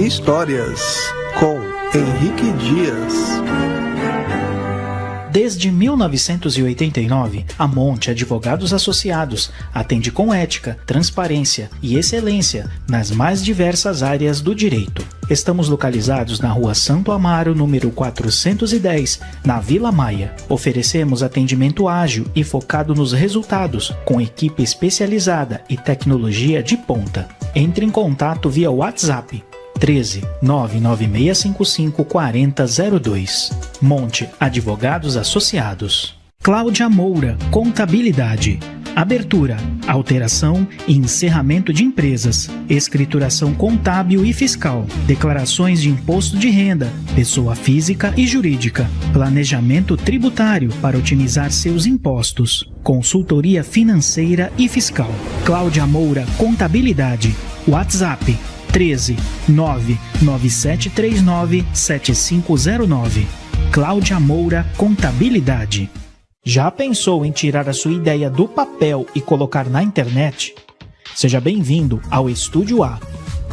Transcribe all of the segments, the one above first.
Histórias, com Henrique Dias. Desde 1989, a Monte Advogados Associados atende com ética, transparência e excelência nas mais diversas áreas do direito. Estamos localizados na Rua Santo Amaro, número 410, na Vila Maia. Oferecemos atendimento ágil e focado nos resultados, com equipe especializada e tecnologia de ponta. Entre em contato via WhatsApp 13 99655 4002. Monte Advogados Associados. Cláudia Moura, Contabilidade. Abertura, alteração e encerramento de empresas, escrituração contábil e fiscal, declarações de imposto de renda, pessoa física e jurídica, planejamento tributário para otimizar seus impostos, consultoria financeira e fiscal. Cláudia Moura, Contabilidade. WhatsApp 13 99739 7509. Cláudia Moura, Contabilidade. Já pensou em tirar a sua ideia do papel e colocar na internet? Seja bem-vindo ao Estúdio A,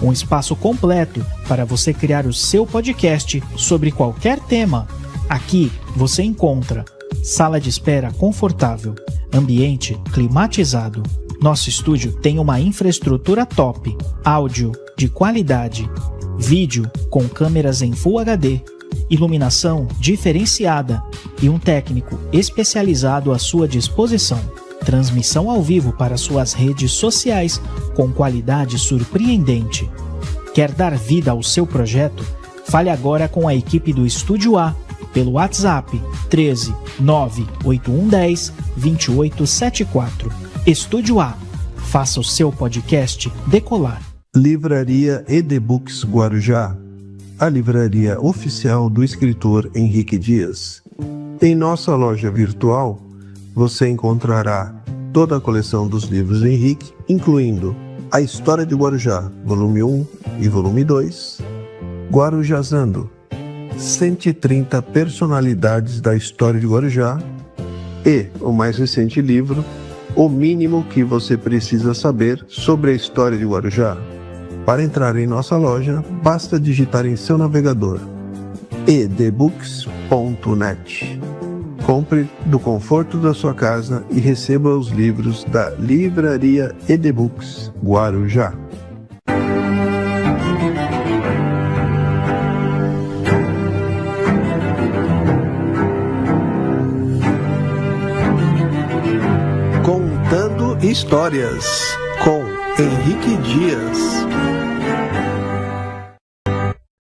um espaço completo para você criar o seu podcast sobre qualquer tema. Aqui você encontra sala de espera confortável, ambiente climatizado. Nosso estúdio tem uma infraestrutura top, áudio de qualidade, vídeo com câmeras em Full HD, iluminação diferenciada e um técnico especializado à sua disposição. Transmissão ao vivo para suas redes sociais com qualidade surpreendente. Quer dar vida ao seu projeto? Fale agora com a equipe do Estúdio A pelo WhatsApp 13 98110 2874. Estúdio A. Faça o seu podcast decolar. Livraria Edebooks Guarujá, a livraria oficial do escritor Henrique Dias. Em nossa loja virtual, você encontrará toda a coleção dos livros de Henrique, incluindo A História de Guarujá, volume 1 e volume 2, Guarujazando, 130 personalidades da história de Guarujá, e o mais recente livro, O Mínimo que Você Precisa Saber sobre a História de Guarujá. Para entrar em nossa loja, basta digitar em seu navegador edebooks.net. Compre do conforto da sua casa e receba os livros da Livraria Edebooks Guarujá. Contando Histórias, com Henrique Dias.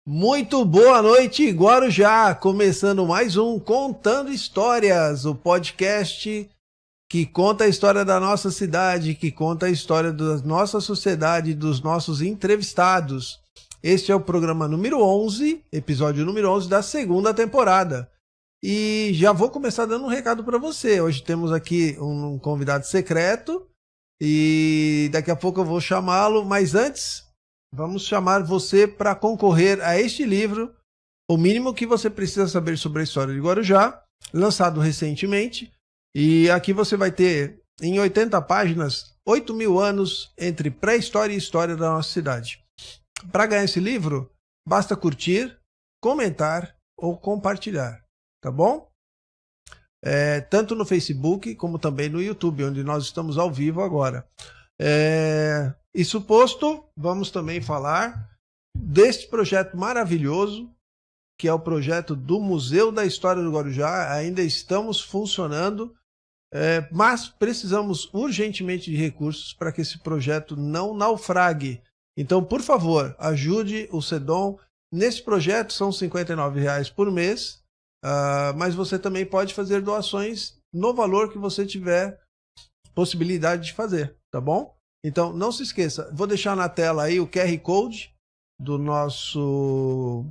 Muito boa noite, Guarujá! Começando mais um Contando Histórias, o podcast que conta a história da nossa cidade, que conta a história da nossa sociedade, dos nossos entrevistados. Este é o programa número 11, episódio número 11 da segunda temporada. E já vou começar dando um recado para você. Hoje temos aqui um convidado secreto e daqui a pouco eu vou chamá-lo, mas antes vamos chamar você para concorrer a este livro, O Mínimo que Você Precisa Saber sobre a História de Guarujá, lançado recentemente. E aqui você vai ter, em 80 páginas, 8.000 anos entre pré-história e história da nossa cidade. Para ganhar esse livro, basta curtir, comentar ou compartilhar, tá bom? Tanto no Facebook como também no YouTube, onde nós estamos ao vivo agora. Isso posto, vamos também falar deste projeto maravilhoso, que é o projeto do Museu da História do Guarujá. Ainda estamos funcionando, mas precisamos urgentemente de recursos para que esse projeto não naufrague. Então, por favor, ajude o SEDOM nesse projeto. São R$ 59,00 por mês, mas você também pode fazer doações no valor que você tiver possibilidade de fazer, tá bom? Então, não se esqueça, vou deixar na tela aí o QR Code do nosso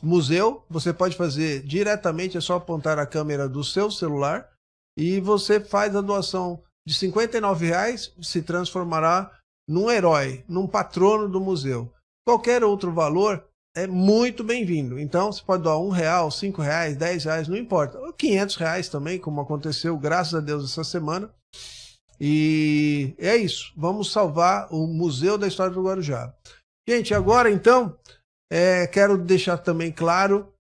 museu. Você pode fazer diretamente, é só apontar a câmera do seu celular e você faz a doação de R$ 59,00, se transformará num herói, num patrono do museu. Qualquer outro valor é muito bem-vindo. Então, você pode doar R$ 1,00, R$ 5,00, R$ 10,00, não importa. Ou R$ 500,00 também, como aconteceu, graças a Deus, essa semana. E é isso, vamos salvar o Museu da História do Guarujá. Gente, agora então, Quero deixar também claro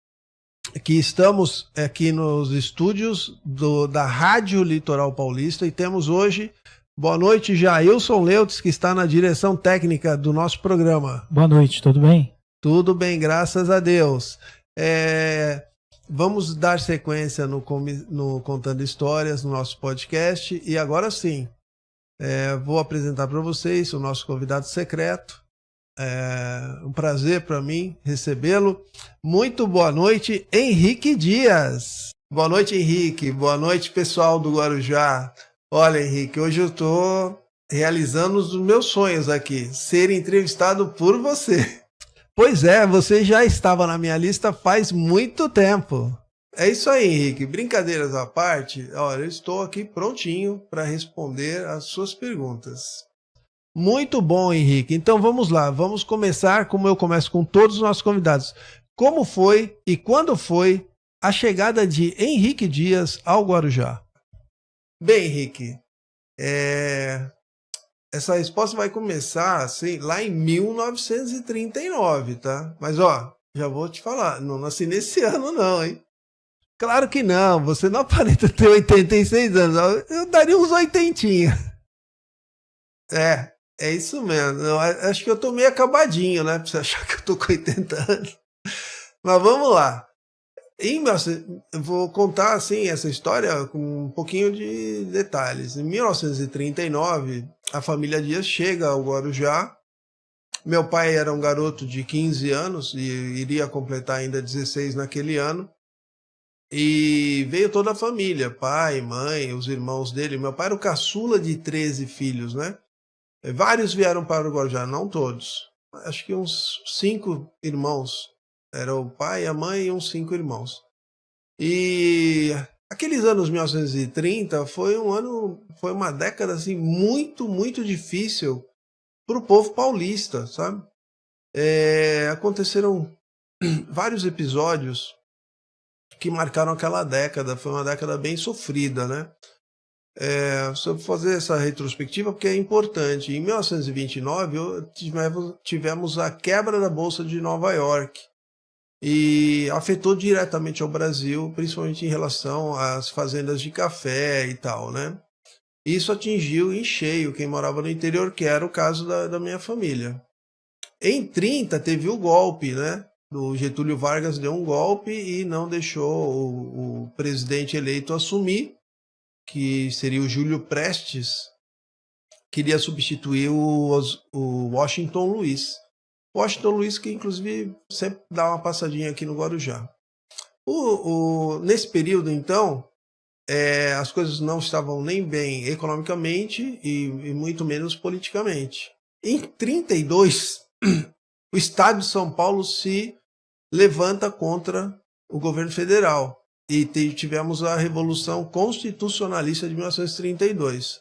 que estamos aqui nos estúdios da Rádio Litoral Paulista e temos hoje, boa noite, Jailson Leutz, que está na direção técnica do nosso programa. Boa noite, tudo bem? Tudo bem, graças a Deus. Vamos dar sequência no Contando Histórias, no nosso podcast, e agora sim, vou apresentar para vocês o nosso convidado secreto. É um prazer para mim recebê-lo. Muito boa noite, Henrique Dias. Boa noite, Henrique. Boa noite, pessoal do Guarujá. Olha, Henrique, hoje eu estou realizando os meus sonhos aqui, ser entrevistado por você. Pois é, você já estava na minha lista faz muito tempo. É isso aí, Henrique. Brincadeiras à parte, olha, eu estou aqui prontinho para responder as suas perguntas. Muito bom, Henrique. Então vamos lá, vamos começar como eu começo com todos os nossos convidados. Como foi e quando foi a chegada de Henrique Dias ao Guarujá? Bem, Henrique, essa resposta vai começar assim, lá em 1939, tá? Mas ó, já vou te falar, não nasci nesse ano não, hein? Claro que não, você não aparenta ter 86 anos, eu daria uns 80. É isso mesmo. Eu acho que eu tô meio acabadinho, né? Pra você achar que eu tô com 80 anos. Mas vamos lá. Eu vou contar assim essa história com um pouquinho de detalhes. Em 1939, a família Dias chega ao Guarujá. Meu pai era um garoto de 15 anos e iria completar ainda 16 naquele ano. E veio toda a família, pai, mãe, os irmãos dele. Meu pai era o caçula de 13 filhos, né? Vários vieram para o Guarujá, não todos. Acho que uns 5 irmãos. Era o pai, a mãe e uns 5 irmãos. E aqueles anos 1930 foi uma década assim, muito, muito difícil para o povo paulista, sabe? Aconteceram vários episódios que marcaram aquela década. Foi uma década bem sofrida, né? Só vou fazer essa retrospectiva porque é importante. Em 1929 tivemos a quebra da Bolsa de Nova York e afetou diretamente ao Brasil, principalmente em relação às fazendas de café e tal, né? Isso atingiu em cheio quem morava no interior, que era o caso da minha família. Em 30 teve o golpe, né? O Getúlio Vargas deu um golpe e não deixou o presidente eleito assumir, que seria o Júlio Prestes, queria substituir o Washington Luiz. Washington Luiz, que inclusive sempre dá uma passadinha aqui no Guarujá. Nesse período, então, as coisas não estavam nem bem economicamente e muito menos politicamente. Em 32, o Estado de São Paulo se levanta contra o governo federal. E tivemos a Revolução Constitucionalista de 1932.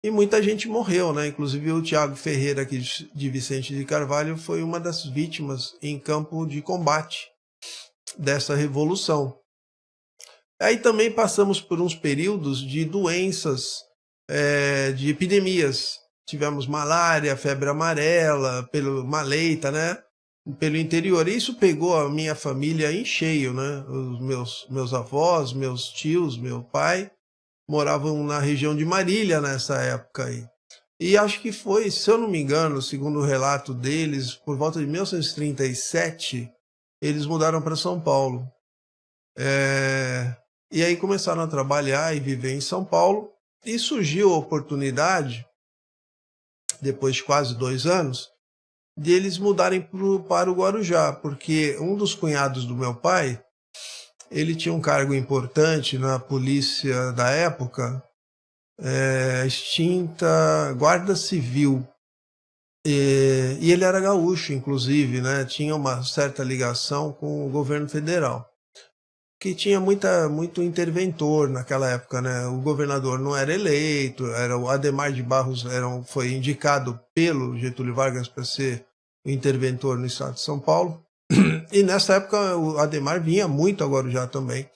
E muita gente morreu, né? Inclusive o Tiago Ferreira, aqui de Vicente de Carvalho, foi uma das vítimas em campo de combate dessa revolução. Aí também passamos por uns períodos de doenças, de epidemias. Tivemos malária, febre amarela, maleita, né? Pelo interior. Isso pegou a minha família em cheio, né? Os meus avós, meus tios, meu pai moravam na região de Marília nessa época aí. E acho que foi, se eu não me engano, segundo o relato deles, por volta de 1937, eles mudaram para São Paulo. E aí começaram a trabalhar e viver em São Paulo. E surgiu a oportunidade, depois de quase 2 anos, de eles mudarem para o Guarujá, porque um dos cunhados do meu pai, ele tinha um cargo importante na polícia da época, extinta Guarda Civil, e ele era gaúcho, inclusive, né? Tinha uma certa ligação com o governo federal, que tinha muito interventor naquela época, né? O governador não era eleito, era o Adhemar de Barros, foi indicado pelo Getúlio Vargas para ser o interventor no estado de São Paulo. E nessa época o Adhemar vinha muito ao Guarujá também.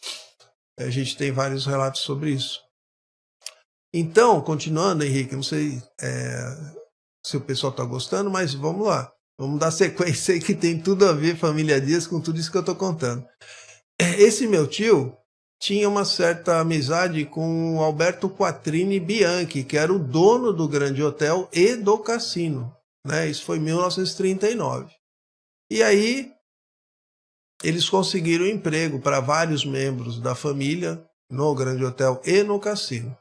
A gente tem vários relatos sobre isso. Então, continuando, Henrique, não sei se o pessoal está gostando, mas vamos lá. Vamos dar sequência aí que tem tudo a ver, família Dias, com tudo isso que eu estou contando. Esse meu tio tinha uma certa amizade com o Alberto Quattrini Bianchi, que era o dono do Grande Hotel e do cassino, né? Isso foi em 1939. E aí eles conseguiram emprego para vários membros da família no Grande Hotel e no cassino.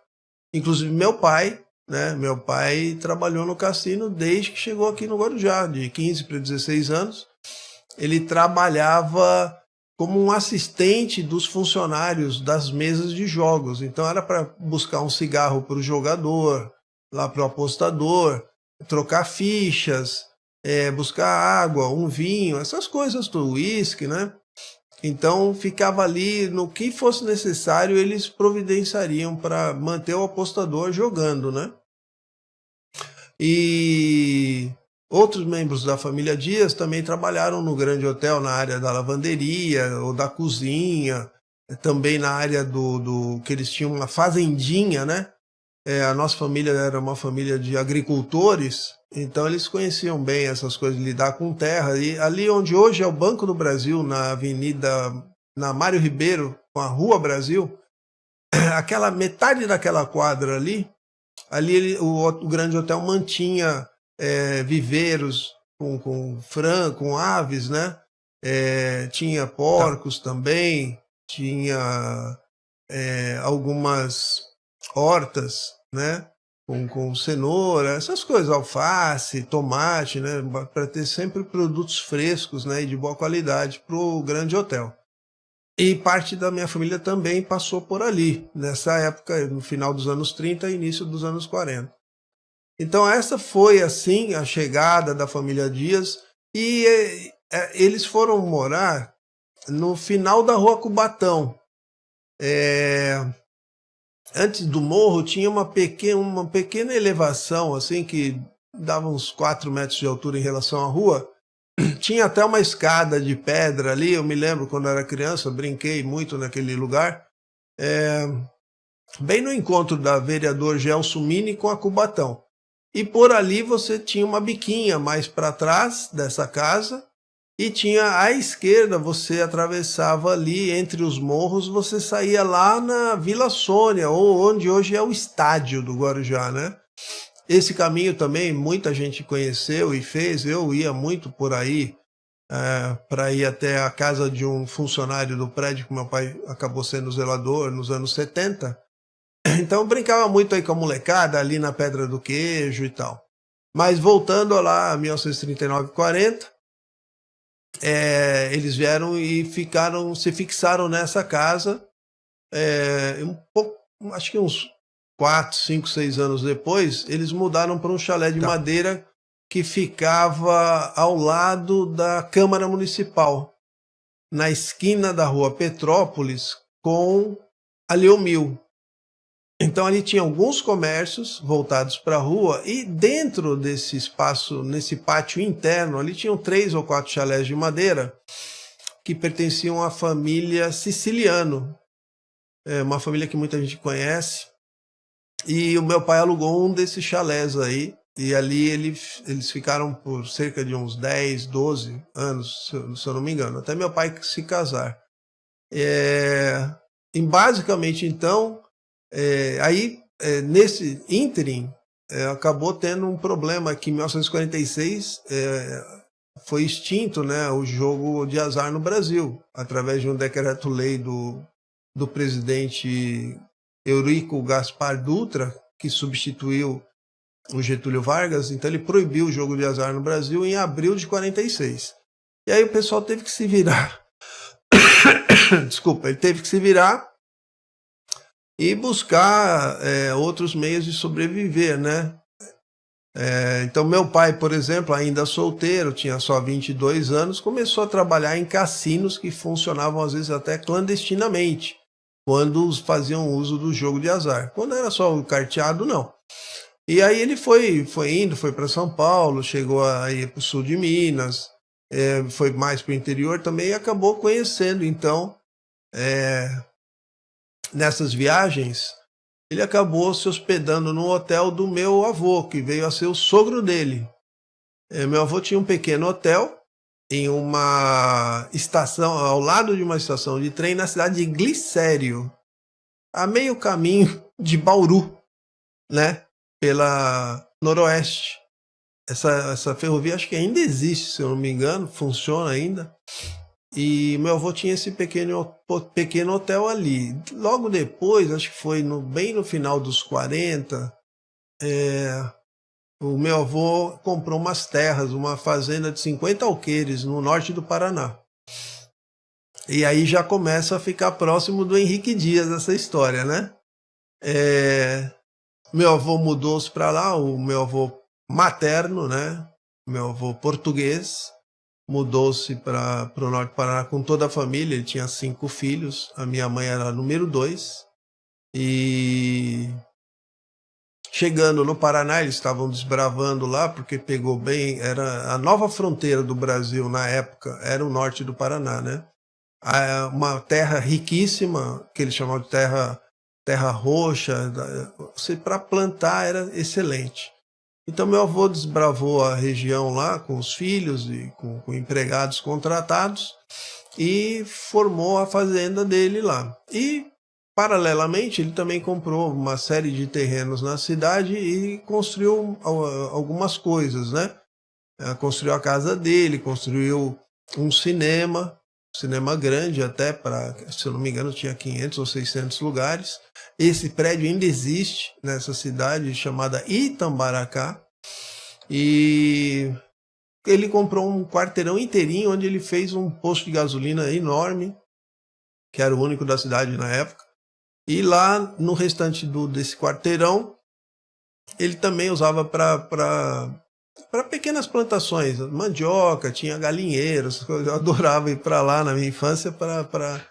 Inclusive meu pai, né? Meu pai trabalhou no cassino desde que chegou aqui no Guarujá, de 15 para 16 anos. Ele trabalhava como um assistente dos funcionários das mesas de jogos. Então era para buscar um cigarro para o jogador, lá para o apostador, trocar fichas, buscar água, um vinho, essas coisas do uísque, né? Então ficava ali, no que fosse necessário, eles providenciariam para manter o apostador jogando, né? E outros membros da família Dias também trabalharam no Grande Hotel na área da lavanderia ou da cozinha, também na área do que eles tinham uma fazendinha, né? A nossa família era uma família de agricultores, então eles conheciam bem essas coisas de lidar com terra. E ali onde hoje é o Banco do Brasil, na na Mário Ribeiro, com a Rua Brasil, aquela metade daquela quadra ali o Grande Hotel mantinha viveiros com aves, né? Tinha porcos também, tinha algumas hortas, né? Com cenoura, essas coisas, alface, tomate, né? Para ter sempre produtos frescos, né? E de boa qualidade para o Grande Hotel. E parte da minha família também passou por ali, nessa época, no final dos anos 30 e início dos anos 40. Então essa foi, assim, a chegada da família Dias, e eles foram morar no final da Rua Cubatão. Antes do morro tinha uma pequena elevação, assim, que dava uns 4 metros de altura em relação à rua. Tinha até uma escada de pedra ali, eu me lembro quando eu era criança, brinquei muito naquele lugar, bem no encontro da vereador Gelson Mini com a Cubatão. E por ali você tinha uma biquinha mais para trás dessa casa, e tinha à esquerda, você atravessava ali entre os morros, você saía lá na Vila Sônia, ou onde hoje é o estádio do Guarujá, né? Esse caminho também muita gente conheceu e fez, eu ia muito por aí, para ir até a casa de um funcionário do prédio que meu pai acabou sendo zelador nos anos 70. Então eu brincava muito aí com a molecada, ali na Pedra do Queijo e tal. Mas voltando lá a 1939 e 40, eles vieram e se fixaram nessa casa, acho que uns 4, 5, 6 anos depois, eles mudaram para um chalé de madeira que ficava ao lado da Câmara Municipal, na esquina da Rua Petrópolis com a Leomil. Então ali tinha alguns comércios voltados para a rua, e dentro desse espaço, nesse pátio interno, ali tinham 3 ou 4 chalés de madeira que pertenciam à família Siciliano, uma família que muita gente conhece. E o meu pai alugou um desses chalés aí, e ali eles ficaram por cerca de uns 10, 12 anos, se eu não me engano, até meu pai se casar. E basicamente, então, nesse ínterim, acabou tendo um problema que em 1946 foi extinto, né, o jogo de azar no Brasil, através de um decreto-lei do presidente Eurico Gaspar Dutra, que substituiu o Getúlio Vargas. Então ele proibiu o jogo de azar no Brasil em abril de 46. E aí o pessoal teve que se virar. Desculpa, ele teve que se virar e buscar outros meios de sobreviver, né? Então meu pai, por exemplo, ainda solteiro, tinha só 22 anos, começou a trabalhar em cassinos que funcionavam às vezes até clandestinamente, quando faziam uso do jogo de azar. Quando era só o carteado, não. E aí ele foi para São Paulo, chegou a ir para o sul de Minas, foi mais para o interior também, e acabou conhecendo, então, nessas viagens, ele acabou se hospedando no hotel do meu avô, que veio a ser o sogro dele. Meu avô tinha um pequeno hotel em uma estação, ao lado de uma estação de trem na cidade de Glicério, a meio caminho de Bauru, né? Pela Noroeste. Essa ferrovia acho que ainda existe, se eu não me engano, funciona ainda. E meu avô tinha esse pequeno hotel ali. Logo depois, acho que foi bem no final dos 40, o meu avô comprou umas terras, uma fazenda de 50 alqueires no norte do Paraná. E aí já começa a ficar próximo do Henrique Dias essa história, né? Meu avô mudou-se para lá, o meu avô materno, né? Meu avô português, mudou-se para o norte do Paraná com toda a família. Ele tinha 5 filhos, a minha mãe era a número 2. E chegando no Paraná, eles estavam desbravando lá, porque pegou bem, era a nova fronteira do Brasil na época, era o norte do Paraná, né? Uma terra riquíssima, que eles chamavam de terra roxa, para plantar era excelente. Então meu avô desbravou a região lá com os filhos e com empregados contratados e formou a fazenda dele lá. E, paralelamente, ele também comprou uma série de terrenos na cidade e construiu algumas coisas, né? Construiu a casa dele, construiu um cinema grande até, se eu não me engano, tinha 500 ou 600 lugares. Esse prédio ainda existe nessa cidade chamada Itambaracá. E ele comprou um quarteirão inteirinho onde ele fez um posto de gasolina enorme, que era o único da cidade na época. E lá no restante desse quarteirão, ele também usava para pequenas plantações, mandioca, tinha galinheiros. Eu adorava ir para lá na minha infância para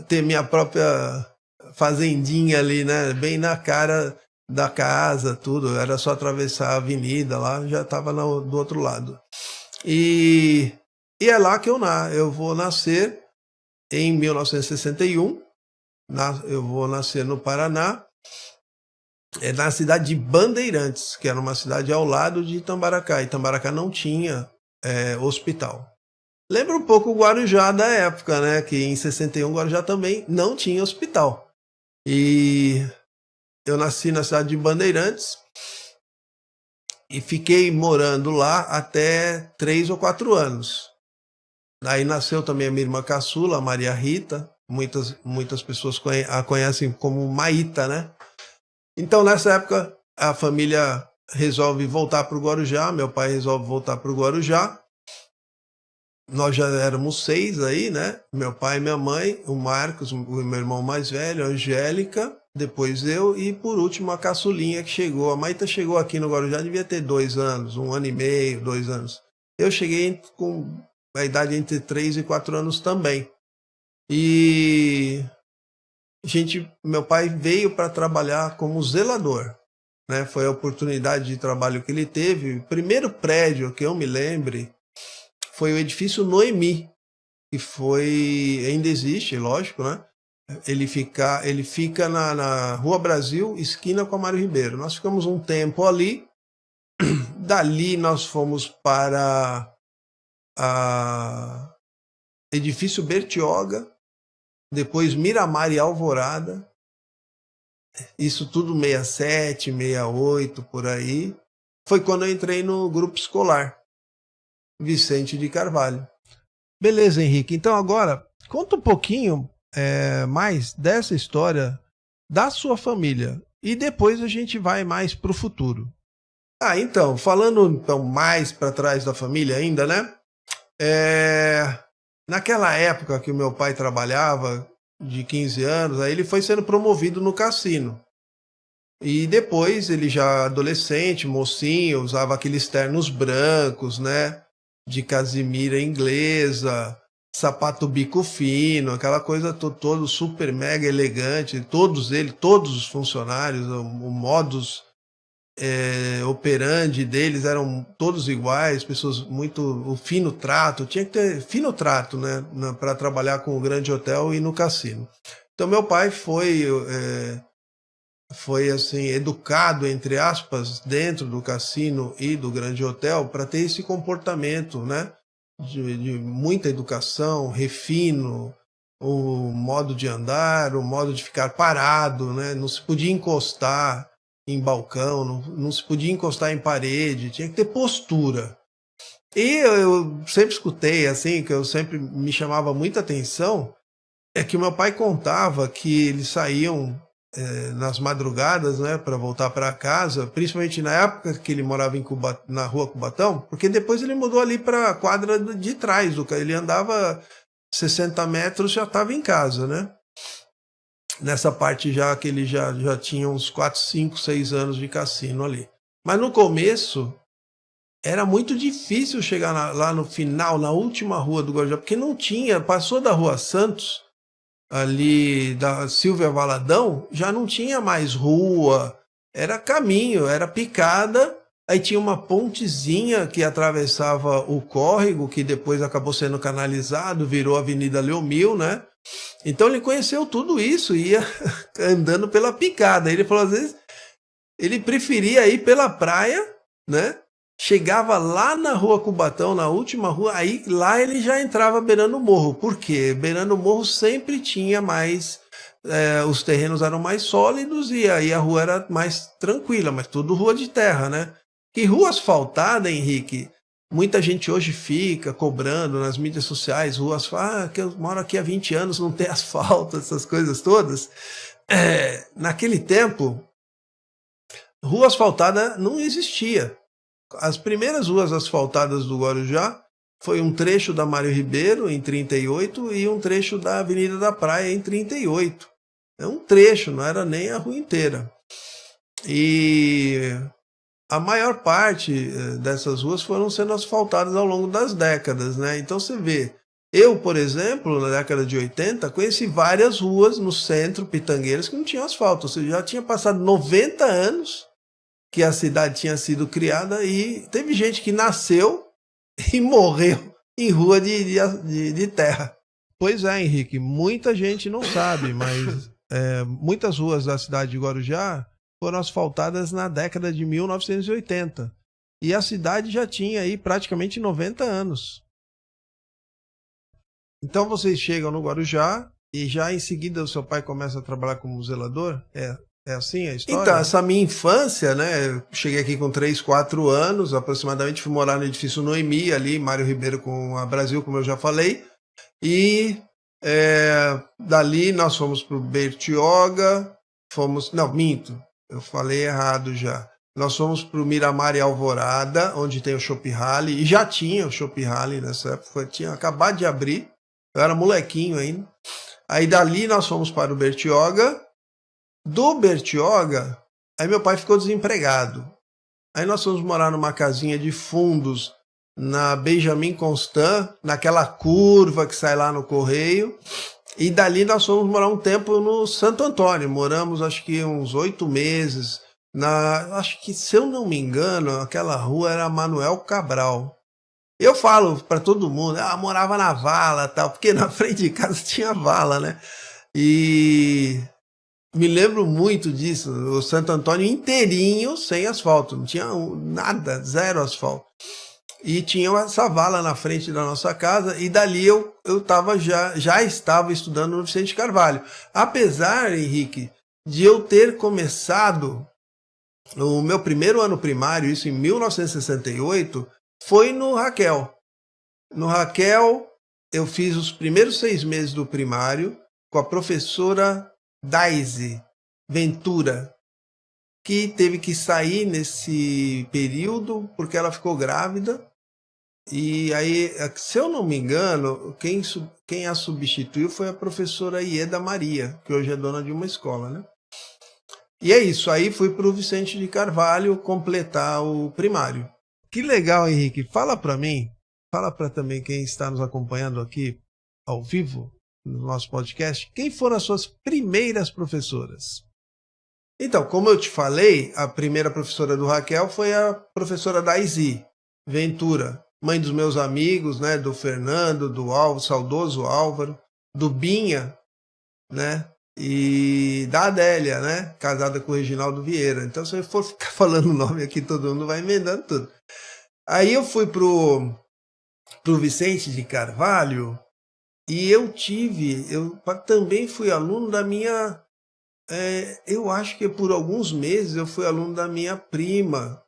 ter minha própria fazendinha ali, né? Bem na cara da casa, tudo. Era só atravessar a avenida lá, já estava do outro lado. E é lá que eu vou nascer em 1961. Eu vou nascer no Paraná, na cidade de Bandeirantes, que era uma cidade ao lado de Itambaracá. Itambaracá não tinha hospital. Lembra um pouco o Guarujá da época, né? Que em 61 o Guarujá também não tinha hospital. E eu nasci na cidade de Bandeirantes e fiquei morando lá até 3 ou 4 anos. Aí nasceu também a minha irmã caçula, a Maria Rita. Muitas pessoas a conhecem como Maíta, né? Então, nessa época, a família resolve voltar para o Guarujá, meu pai resolve voltar para o Guarujá. Nós já éramos 6 aí, né? Meu pai, minha mãe, o Marcos, o meu irmão mais velho, a Angélica, depois eu e, por último, a caçulinha que chegou. A Maíta chegou aqui no Guarujá, devia ter 2 anos, 1 ano e meio, 2 anos. Eu cheguei com a idade entre 3 e 4 anos também. E meu pai veio para trabalhar como zelador, né? Foi a oportunidade de trabalho que ele teve. O primeiro prédio que eu me lembre foi o edifício Noemi, que ainda existe, lógico, né? Ele fica na Rua Brasil, esquina com a Mário Ribeiro. Nós ficamos um tempo ali. Dali nós fomos para a edifício Bertioga, depois Miramar e Alvorada, isso tudo 67, 68, por aí. Foi quando eu entrei no grupo escolar Vicente de Carvalho. Beleza, Henrique. Então agora, conta um pouquinho mais dessa história da sua família e depois a gente vai mais para o futuro. Então, falando mais para trás da família ainda, né? Naquela época que o meu pai trabalhava, de 15 anos, aí ele foi sendo promovido no cassino. E depois, ele já adolescente, mocinho, usava aqueles ternos brancos, né? De casimira inglesa, sapato bico fino, aquela coisa todo super mega elegante. Todos os funcionários, o modus operandi deles eram todos iguais, pessoas o fino trato, tinha que ter fino trato, né, para trabalhar com o grande hotel e no cassino. Então meu pai foi foi assim, educado, entre aspas, dentro do cassino e do grande hotel para ter esse comportamento, né? De muita educação, refino, o modo de andar, o modo de ficar parado, né? Não se podia encostar em balcão, não se podia encostar em parede, tinha que ter postura. E eu sempre escutei, assim, que eu sempre me chamava muita atenção, é que meu pai contava que eles saíam nas madrugadas, né, para voltar para casa, principalmente na época que ele morava na rua Cubatão, porque depois ele mudou ali para a quadra de trás, ele andava 60 metros, já estava em casa, né? Nessa parte já que ele já tinha uns 4, 5, 6 anos de cassino ali. Mas no começo era muito difícil chegar lá no final, na última rua do Guarujá, porque não tinha, passou da Rua Santos, ali da Silvia Valadão, já não tinha mais rua, era caminho, era picada, aí tinha uma pontezinha que atravessava o córrego, que depois acabou sendo canalizado, virou a Avenida Leomil, né? Então ele conheceu tudo isso, ia andando pela picada. Ele falou, às vezes, ele preferia ir pela praia, né? Chegava lá na Rua Cubatão, na última rua, aí lá ele já entrava beirando o morro. Por quê? Beirando o morro sempre tinha mais, os terrenos eram mais sólidos e aí a rua era mais tranquila, mas tudo rua de terra, né? Que rua asfaltada, Henrique, muita gente hoje fica cobrando nas mídias sociais, ruas, que eu moro aqui há 20 anos, não tem asfalto, essas coisas todas. Naquele tempo, rua asfaltada não existia. As primeiras ruas asfaltadas do Guarujá foi um trecho da Mário Ribeiro, em 38, e um trecho da Avenida da Praia, em 38. É um trecho, não era nem a rua inteira. E a maior parte dessas ruas foram sendo asfaltadas ao longo das décadas, né? Então você vê, eu, por exemplo, na década de 80, conheci várias ruas no centro, Pitangueiras, que não tinham asfalto. Ou seja, já tinha passado 90 anos que a cidade tinha sido criada e teve gente que nasceu e morreu em rua de terra. Pois é, Henrique, muita gente não sabe, mas muitas ruas da cidade de Guarujá foram asfaltadas na década de 1980. E a cidade já tinha aí praticamente 90 anos. Então vocês chegam no Guarujá e já em seguida o seu pai começa a trabalhar como zelador? É assim a história? Então, essa minha infância, né? Eu cheguei aqui com 3, 4 anos, aproximadamente, fui morar no edifício Noemi, ali, Mário Ribeiro com a Brasil, como eu já falei. E dali nós fomos para o Bertioga, não, minto, eu falei errado já. Nós fomos para o Miramar e Alvorada, onde tem o Chopp Rally, e já tinha o Chopp Rally nessa época, tinha acabado de abrir, eu era molequinho ainda. Aí dali nós fomos para o Bertioga. Do Bertioga, aí meu pai ficou desempregado. Aí nós fomos morar numa casinha de fundos na Benjamin Constant, naquela curva que sai lá no Correio. E dali nós fomos morar um tempo no Santo Antônio. Moramos acho que uns 8 meses. Acho que, se eu não me engano, aquela rua era Manuel Cabral. Eu falo para todo mundo, morava na vala, tal, porque na frente de casa tinha vala, né? E me lembro muito disso, o Santo Antônio inteirinho sem asfalto, não tinha nada, zero asfalto. E tinha essa vala na frente da nossa casa, e dali eu já estava estudando no Vicente Carvalho. Apesar, Henrique, de eu ter começado o meu primeiro ano primário, isso em 1968, foi no Raquel. No Raquel, eu fiz os primeiros 6 meses do primário com a professora Daisy Ventura, que teve que sair nesse período porque ela ficou grávida. E aí, se eu não me engano, quem a substituiu foi a professora Ieda Maria, que hoje é dona de uma escola, né? E é isso, aí fui para o Vicente de Carvalho completar o primário. Que legal, Henrique. Fala para mim, fala para também quem está nos acompanhando aqui ao vivo no nosso podcast, quem foram as suas primeiras professoras? Então, como eu te falei, a primeira professora do Raquel foi a professora Daisy Ventura, mãe dos meus amigos, né, do Fernando, do saudoso Álvaro, do Binha, né, e da Adélia, né? Casada com o Reginaldo Vieira. Então, se eu for ficar falando o nome aqui, todo mundo vai emendando tudo. Aí eu fui pro Vicente de Carvalho e eu também fui aluno da minha... eu acho que por alguns meses eu fui aluno da minha prima,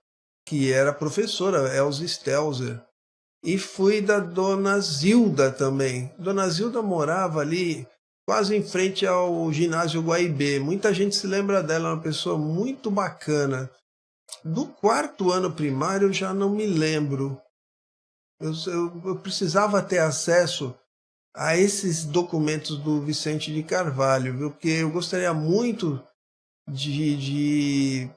que era professora, Elza Stelzer. E fui da Dona Zilda também. Dona Zilda morava ali quase em frente ao ginásio Guaibê. Muita gente se lembra dela, uma pessoa muito bacana. Do 4º ano primário eu já não me lembro. Eu precisava ter acesso a esses documentos do Vicente de Carvalho, viu? Porque eu gostaria muito de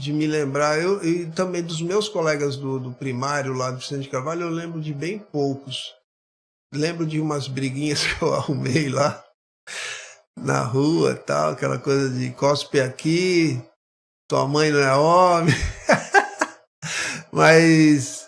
me lembrar. E também dos meus colegas do primário lá do Vicente de Carvalho, eu lembro de bem poucos. Lembro de umas briguinhas que eu arrumei lá na rua, tal, aquela coisa de cospe aqui, tua mãe não é homem. Mas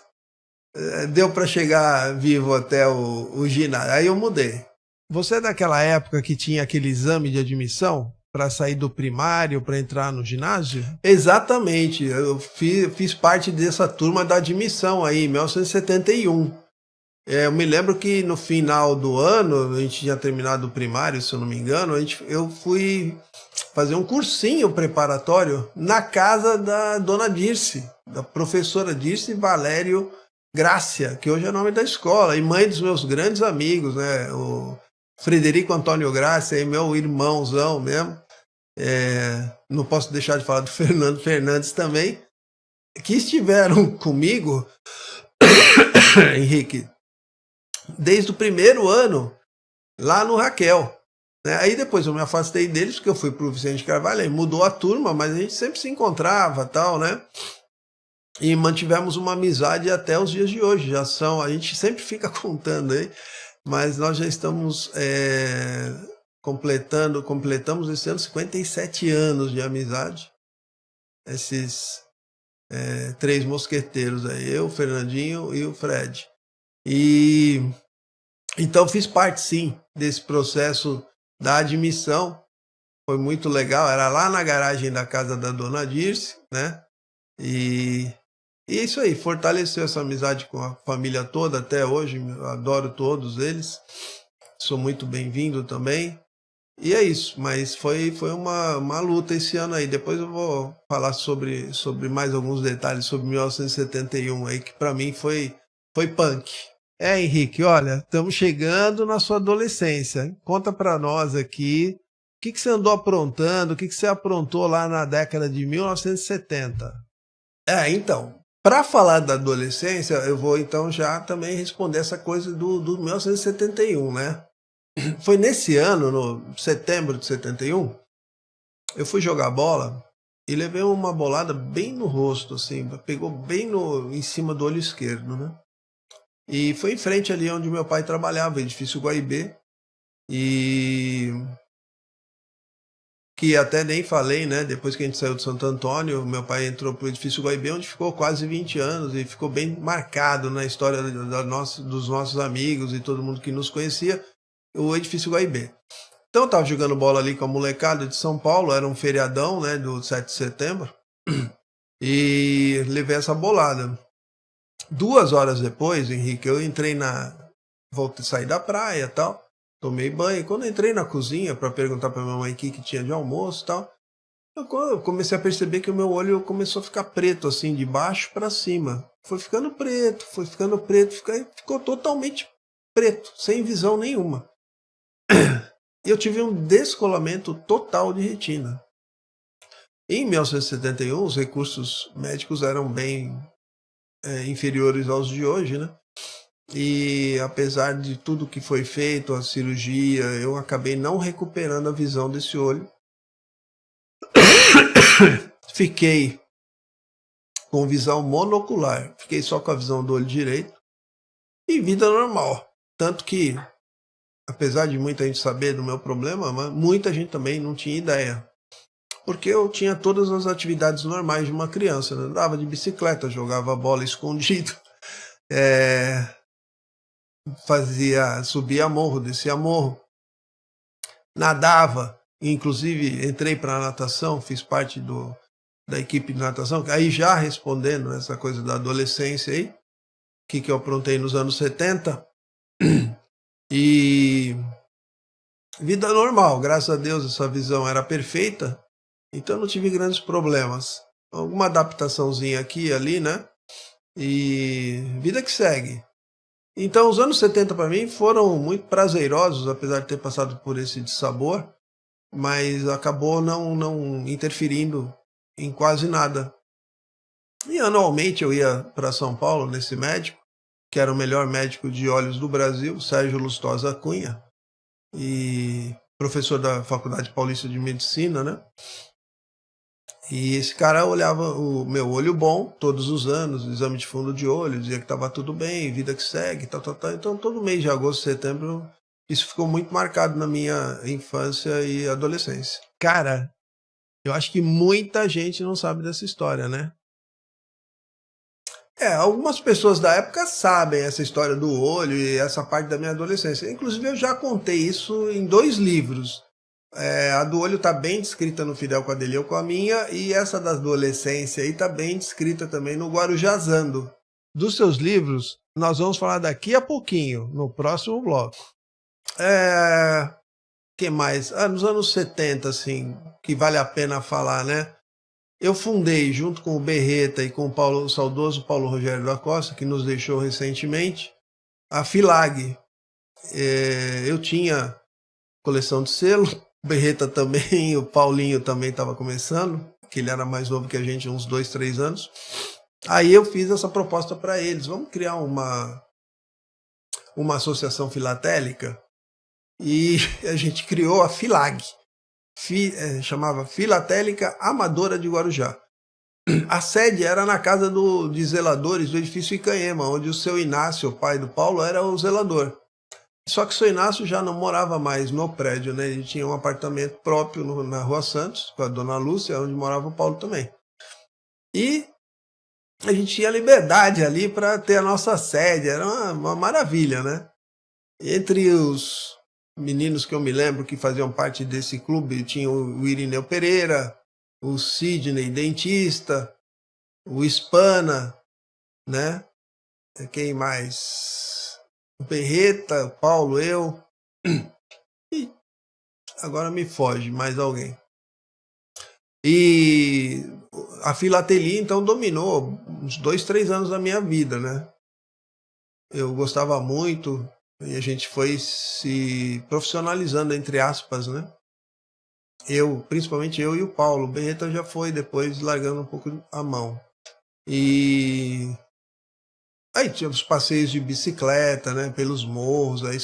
deu para chegar vivo até o ginásio. Aí eu mudei. Você é daquela época que tinha aquele exame de admissão para sair do primário, para entrar no ginásio? Exatamente. Eu fiz parte dessa turma da admissão aí, em 1971. Eu me lembro que no final do ano, a gente tinha terminado o primário, se eu não me engano, eu fui fazer um cursinho preparatório na casa da dona Dirce, da professora Dirce Valério Grácia, que hoje é o nome da escola, e mãe dos meus grandes amigos, né? O Frederico Antônio Grácia, aí, meu irmãozão mesmo. Não posso deixar de falar do Fernando Fernandes também, que estiveram comigo, Henrique, desde o primeiro ano, lá no Raquel. Né? Aí depois eu me afastei deles, porque eu fui pro Vicente Carvalho, aí mudou a turma, mas a gente sempre se encontrava, tal, né? E mantivemos uma amizade até os dias de hoje. A gente sempre fica contando aí, mas nós já estamos completamos esse ano 57 anos de amizade. Esses 3 mosqueteiros aí, eu, o Fernandinho e o Fred. E então fiz parte, sim, desse processo da admissão. Foi muito legal, era lá na garagem da casa da dona Dirce, né? E isso aí, fortaleceu essa amizade com a família toda até hoje. Adoro todos eles, sou muito bem-vindo também. E é isso, mas foi uma luta esse ano aí. Depois eu vou falar sobre mais alguns detalhes sobre 1971 aí, que para mim foi punk. Henrique, olha, estamos chegando na sua adolescência. Conta para nós aqui, o que você andou aprontando, o que você aprontou lá na década de 1970? Então, para falar da adolescência, eu vou então já também responder essa coisa do 1971, né? Foi nesse ano, no setembro de 71, eu fui jogar bola e levei uma bolada bem no rosto, assim, pegou bem em cima do olho esquerdo, né? E foi em frente ali onde meu pai trabalhava, edifício Guaibê, e que até nem falei, né? Depois que a gente saiu de Santo Antônio, meu pai entrou pro edifício Guaibê, onde ficou quase 20 anos e ficou bem marcado na história dos nossos amigos e todo mundo que nos conhecia, o edifício Guaibê. Então eu tava jogando bola ali com a molecada de São Paulo, era um feriadão, né, do 7 de setembro, e levei essa bolada. 2 horas depois, Henrique, eu entrei voltei a sair da praia e tal, tomei banho, e quando eu entrei na cozinha para perguntar para minha mãe o que tinha de almoço e tal, eu comecei a perceber que o meu olho começou a ficar preto, assim, de baixo para cima. Foi ficando preto, ficou totalmente preto, sem visão nenhuma. E eu tive um descolamento total de retina. Em 1971, os recursos médicos eram bem inferiores aos de hoje, né? E apesar de tudo que foi feito, a cirurgia, eu acabei não recuperando a visão desse olho. Fiquei com visão monocular, fiquei só com a visão do olho direito e vida normal. Tanto que, apesar de muita gente saber do meu problema, muita gente também não tinha ideia. Porque eu tinha todas as atividades normais de uma criança, né? Andava de bicicleta, jogava bola escondido, subia morro, descia morro, nadava. inclusive entrei para a natação, fiz parte da equipe de natação, aí já respondendo essa coisa da adolescência aí, que eu aprontei nos anos 70, e vida normal, graças a Deus essa visão era perfeita, então não tive grandes problemas. Alguma adaptaçãozinha aqui e ali, né? E vida que segue. Então os anos 70 para mim foram muito prazerosos, apesar de ter passado por esse dissabor, mas acabou não interferindo em quase nada. E anualmente eu ia para São Paulo nesse médico, que era o melhor médico de olhos do Brasil, Sérgio Lustosa Cunha, e professor da Faculdade Paulista de Medicina, né? E esse cara olhava o meu olho bom todos os anos, exame de fundo de olho, dizia que estava tudo bem, vida que segue, tal. Então todo mês de agosto, setembro, isso ficou muito marcado na minha infância e adolescência. Cara, eu acho que muita gente não sabe dessa história, né? Algumas pessoas da época sabem essa história do olho e essa parte da minha adolescência. Inclusive eu já contei isso em 2 livros. A do olho está bem descrita no Fidel Quadrilhão com a minha, e essa da adolescência está bem descrita também no Guarujazando. Dos seus livros, nós vamos falar daqui a pouquinho, no próximo bloco. Que mais? Nos anos 70, assim, que vale a pena falar, né? Eu fundei, junto com o Berreta e com o saudoso Paulo Rogério da Costa, que nos deixou recentemente, a FILAG. Eu tinha coleção de selo, o Berreta também, o Paulinho também estava começando, que ele era mais novo que a gente, uns 2, 3 anos. Aí eu fiz essa proposta para eles, vamos criar uma associação filatélica, e a gente criou a FILAG, chamava Filatélica Amadora de Guarujá. A sede era na casa de zeladores do edifício Icanhema, onde o seu Inácio, o pai do Paulo, era o zelador. Só que o seu Inácio já não morava mais no prédio, né? Ele tinha um apartamento próprio na Rua Santos, com a dona Lúcia, onde morava o Paulo também. E a gente tinha liberdade ali para ter a nossa sede, era uma maravilha, né? Entre os meninos que eu me lembro que faziam parte desse clube, tinha o Irineu Pereira, o Sidney, dentista, o Hispana, né? Quem mais? O Berreta, o Paulo, eu. E agora me foge mais alguém. E a filatelia, então, dominou uns 2, 3 anos da minha vida, né? Eu gostava muito e a gente foi se profissionalizando, entre aspas, né? Principalmente eu e o Paulo. O Berreta já foi depois largando um pouco a mão. E aí tinha os passeios de bicicleta, né, pelos morros, aí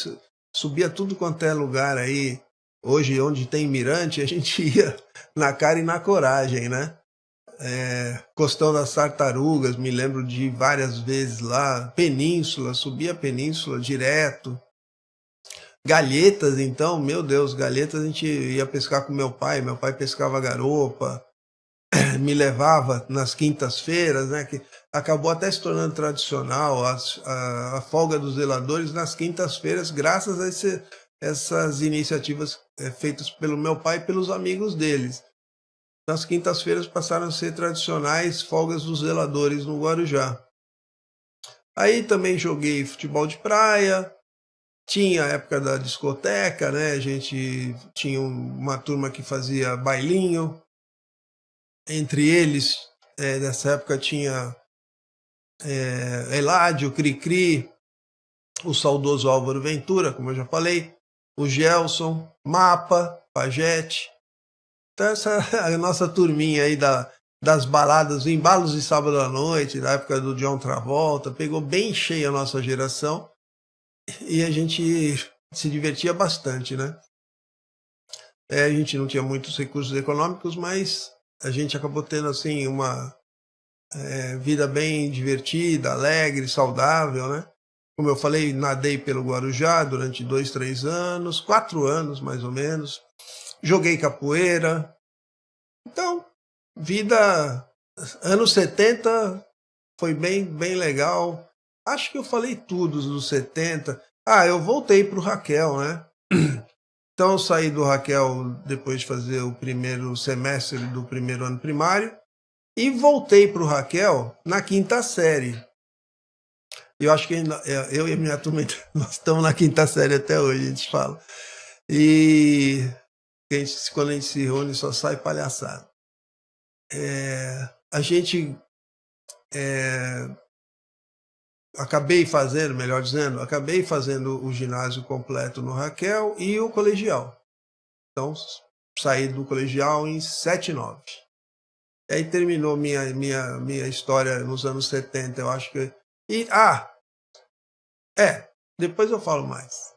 subia tudo quanto é lugar aí. Hoje, onde tem mirante, a gente ia na cara e na coragem, né? Costão das Tartarugas, me lembro de ir várias vezes lá. Península, subia a Península direto. Galhetas, então, meu Deus, Galhetas a gente ia pescar com meu pai pescava garopa, me levava nas quintas-feiras, né, que acabou até se tornando tradicional a folga dos zeladores nas quintas-feiras, graças a essas iniciativas feitas pelo meu pai e pelos amigos deles. Nas quintas-feiras passaram a ser tradicionais folgas dos zeladores no Guarujá. Aí também joguei futebol de praia, tinha a época da discoteca, né, a gente tinha uma turma que fazia bailinho. Entre eles, nessa época, tinha Eládio, Cri-Cri, o saudoso Álvaro Ventura, como eu já falei, o Gelson, Mapa, Pajete. Então essa é a nossa turminha aí das baladas, embalos de sábado à noite, da época do John Travolta, pegou bem cheia a nossa geração e a gente se divertia bastante, né? A gente não tinha muitos recursos econômicos, mas a gente acabou tendo assim uma vida bem divertida, alegre, saudável, né? Como eu falei, nadei pelo Guarujá durante 2, 3 anos, 4 anos mais ou menos. Joguei capoeira. Então, vida anos 70 foi bem legal. Acho que eu falei tudo dos 70. Eu voltei pro Raquel, né? Então eu saí do Raquel depois de fazer o primeiro semestre do primeiro ano primário e voltei para o Raquel na 5ª série. Eu acho que eu e a minha turma, nós estamos na 5ª série até hoje, a gente fala. E quando a gente se reúne só sai palhaçada. A gente acabei fazendo o ginásio completo no Raquel e o colegial. Então, saí do colegial em 79. E aí terminou minha história nos anos 70, eu acho que... depois eu falo mais.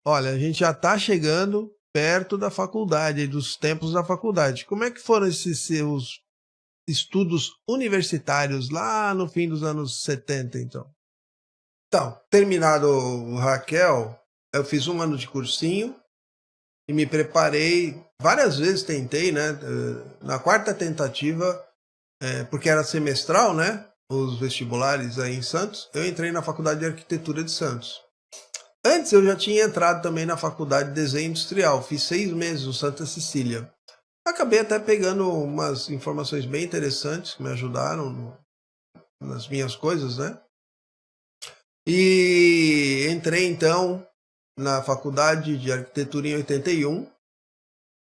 Olha, a gente já está chegando perto da faculdade, dos tempos da faculdade. Como é que foram esses seus estudos universitários lá no fim dos anos 70, então? Então, terminado o Raquel, eu fiz 1 ano de cursinho e me preparei, várias vezes tentei, né? Na 4ª tentativa, porque era semestral, né? Os vestibulares aí em Santos, eu entrei na Faculdade de Arquitetura de Santos. Antes eu já tinha entrado também na Faculdade de Desenho Industrial, fiz 6 meses no Santa Cecília. Acabei até pegando umas informações bem interessantes que me ajudaram nas minhas coisas, né? E entrei então na Faculdade de Arquitetura em 81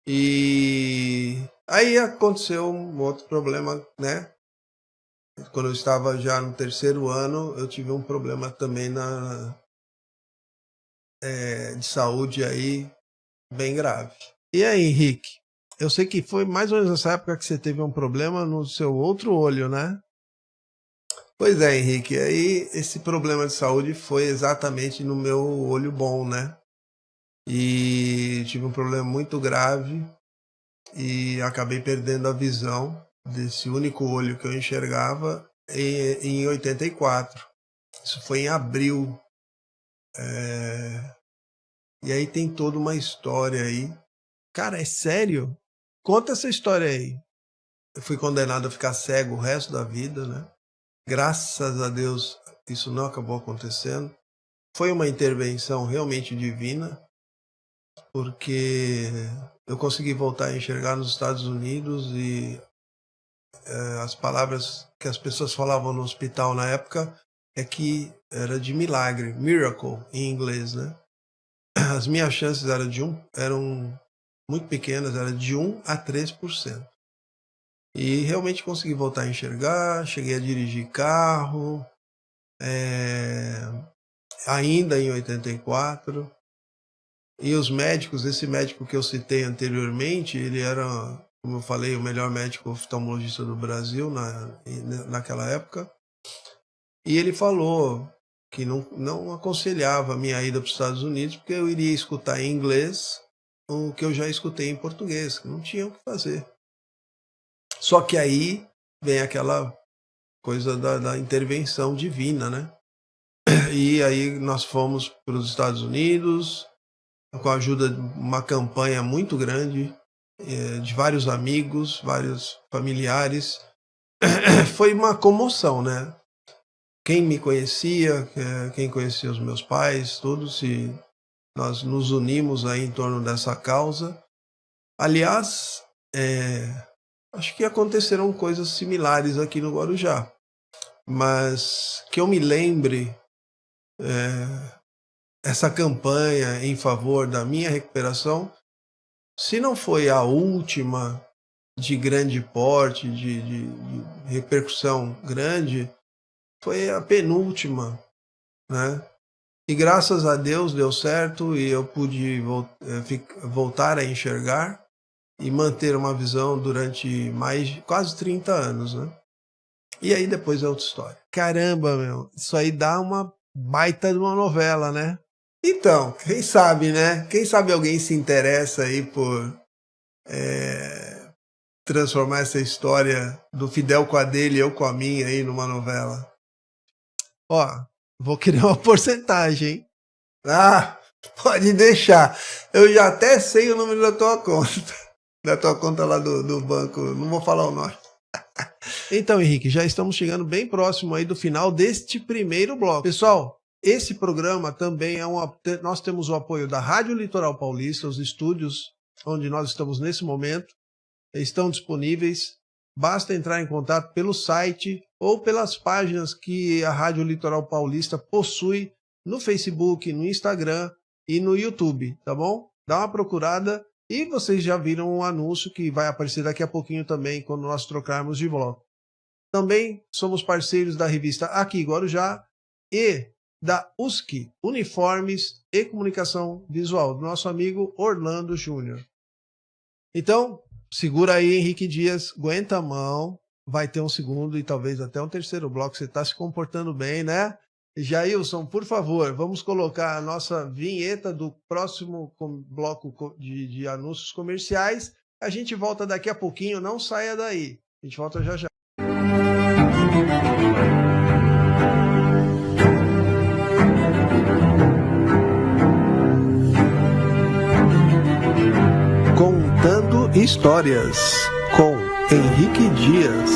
e aí aconteceu um outro problema, né? Quando eu estava já no 3º ano, eu tive um problema também de saúde aí bem grave. E aí, Henrique? Eu sei que foi mais ou menos nessa época que você teve um problema no seu outro olho, né? Pois é, Henrique. Aí esse problema de saúde foi exatamente no meu olho bom, né? E tive um problema muito grave e acabei perdendo a visão desse único olho que eu enxergava em 84. Isso foi em abril. E aí tem toda uma história aí. Cara, é sério? Conta essa história aí. Eu fui condenado a ficar cego o resto da vida, né? Graças a Deus isso não acabou acontecendo. Foi uma intervenção realmente divina, porque eu consegui voltar a enxergar nos Estados Unidos e as palavras que as pessoas falavam no hospital na época é que era de milagre, miracle em inglês, né? As minhas chances eram muito pequenas, era de 1 a 3%. E realmente consegui voltar a enxergar, cheguei a dirigir carro, ainda em 84. E os médicos, esse médico que eu citei anteriormente, ele era, como eu falei, o melhor médico oftalmologista do Brasil naquela época. E ele falou que não aconselhava a minha ida para os Estados Unidos, porque eu iria escutar em inglês o que eu já escutei em português, que não tinha o que fazer. Só que aí vem aquela coisa da intervenção divina, né? E aí nós fomos para os Estados Unidos, com a ajuda de uma campanha muito grande, de vários amigos, vários familiares. Foi uma comoção, né? Quem me conhecia, quem conhecia os meus pais, todos, e nós nos unimos aí em torno dessa causa. Aliás, acho que aconteceram coisas similares aqui no Guarujá, mas que eu me lembre, essa campanha em favor da minha recuperação, se não foi a última de grande porte, de repercussão grande, foi a penúltima, né? E graças a Deus deu certo e eu pude voltar a enxergar e manter uma visão durante quase 30 anos, né? E aí depois é outra história. Caramba, meu, isso aí dá uma baita de uma novela, né? Então, quem sabe, né? Quem sabe alguém se interessa aí por transformar essa história do Fidel com a dele e eu com a minha aí numa novela. Ó, vou criar uma porcentagem, hein? Ah, pode deixar. Eu já até sei o número da tua conta. Da tua conta lá do banco. Não vou falar o nome. Então, Henrique, já estamos chegando bem próximo aí do final deste primeiro bloco. Pessoal, esse programa também nós temos o apoio da Rádio Litoral Paulista, os estúdios onde nós estamos nesse momento estão disponíveis. Basta entrar em contato pelo site ou pelas páginas que a Rádio Litoral Paulista possui no Facebook, no Instagram e no YouTube, tá bom? Dá uma procurada e vocês já viram um anúncio que vai aparecer daqui a pouquinho também quando nós trocarmos de bloco. Também somos parceiros da revista Aqui Guarujá e da USC, Uniformes e Comunicação Visual, do nosso amigo Orlando Júnior. Então, segura aí, Henrique Dias, aguenta a mão, vai ter um segundo e talvez até um terceiro bloco, você está se comportando bem, né? Jailson, por favor, vamos colocar a nossa vinheta do próximo bloco de anúncios comerciais. A gente volta daqui a pouquinho, não saia daí. A gente volta já já. Contando Histórias, com Henrique Dias.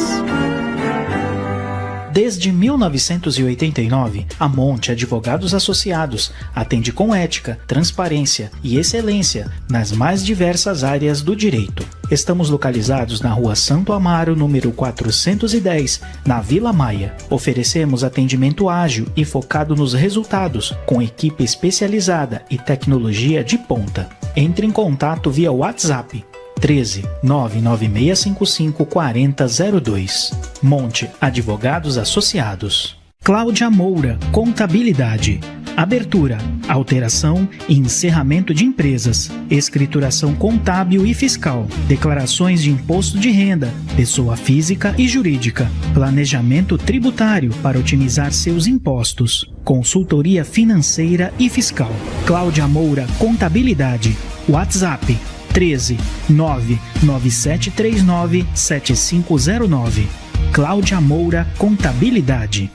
Desde 1989, a Monte Advogados Associados atende com ética, transparência e excelência nas mais diversas áreas do direito. Estamos localizados na Rua Santo Amaro, número 410, na Vila Maia. Oferecemos atendimento ágil e focado nos resultados, com equipe especializada e tecnologia de ponta. Entre em contato via WhatsApp 13 99655 4002. Monte Advogados Associados. Cláudia Moura, Contabilidade. Abertura, alteração e encerramento de empresas, escrituração contábil e fiscal, declarações de imposto de renda, pessoa física e jurídica, planejamento tributário para otimizar seus impostos, consultoria financeira e fiscal. Cláudia Moura, Contabilidade. WhatsApp 13 99739 7509. Cláudia Moura, Contabilidade.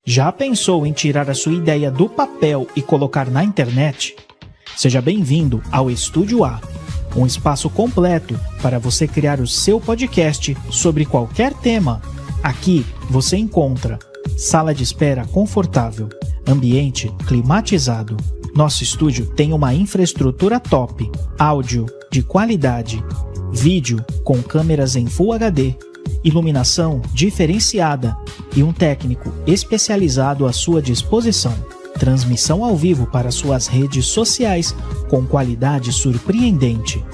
Já pensou em tirar a sua ideia do papel e colocar na internet? Seja bem-vindo ao Estúdio A, um espaço completo para você criar o seu podcast sobre qualquer tema. Aqui você encontra sala de espera confortável, ambiente climatizado. Nosso estúdio tem uma infraestrutura top, áudio de qualidade, vídeo com câmeras em Full HD, iluminação diferenciada e um técnico especializado à sua disposição. Transmissão ao vivo para suas redes sociais com qualidade surpreendente.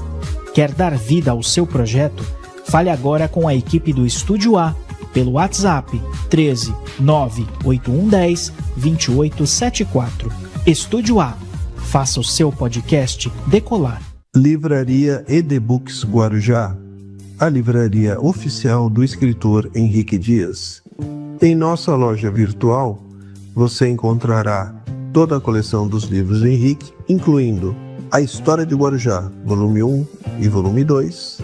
Quer dar vida ao seu projeto? Fale agora com a equipe do Estúdio A pelo WhatsApp 13 98110 2874. Estúdio A. Faça o seu podcast decolar. Livraria ED-Books Guarujá, a livraria oficial do escritor Henrique Dias. Em nossa loja virtual, você encontrará toda a coleção dos livros de Henrique, incluindo A História de Guarujá, volume 1 e volume 2,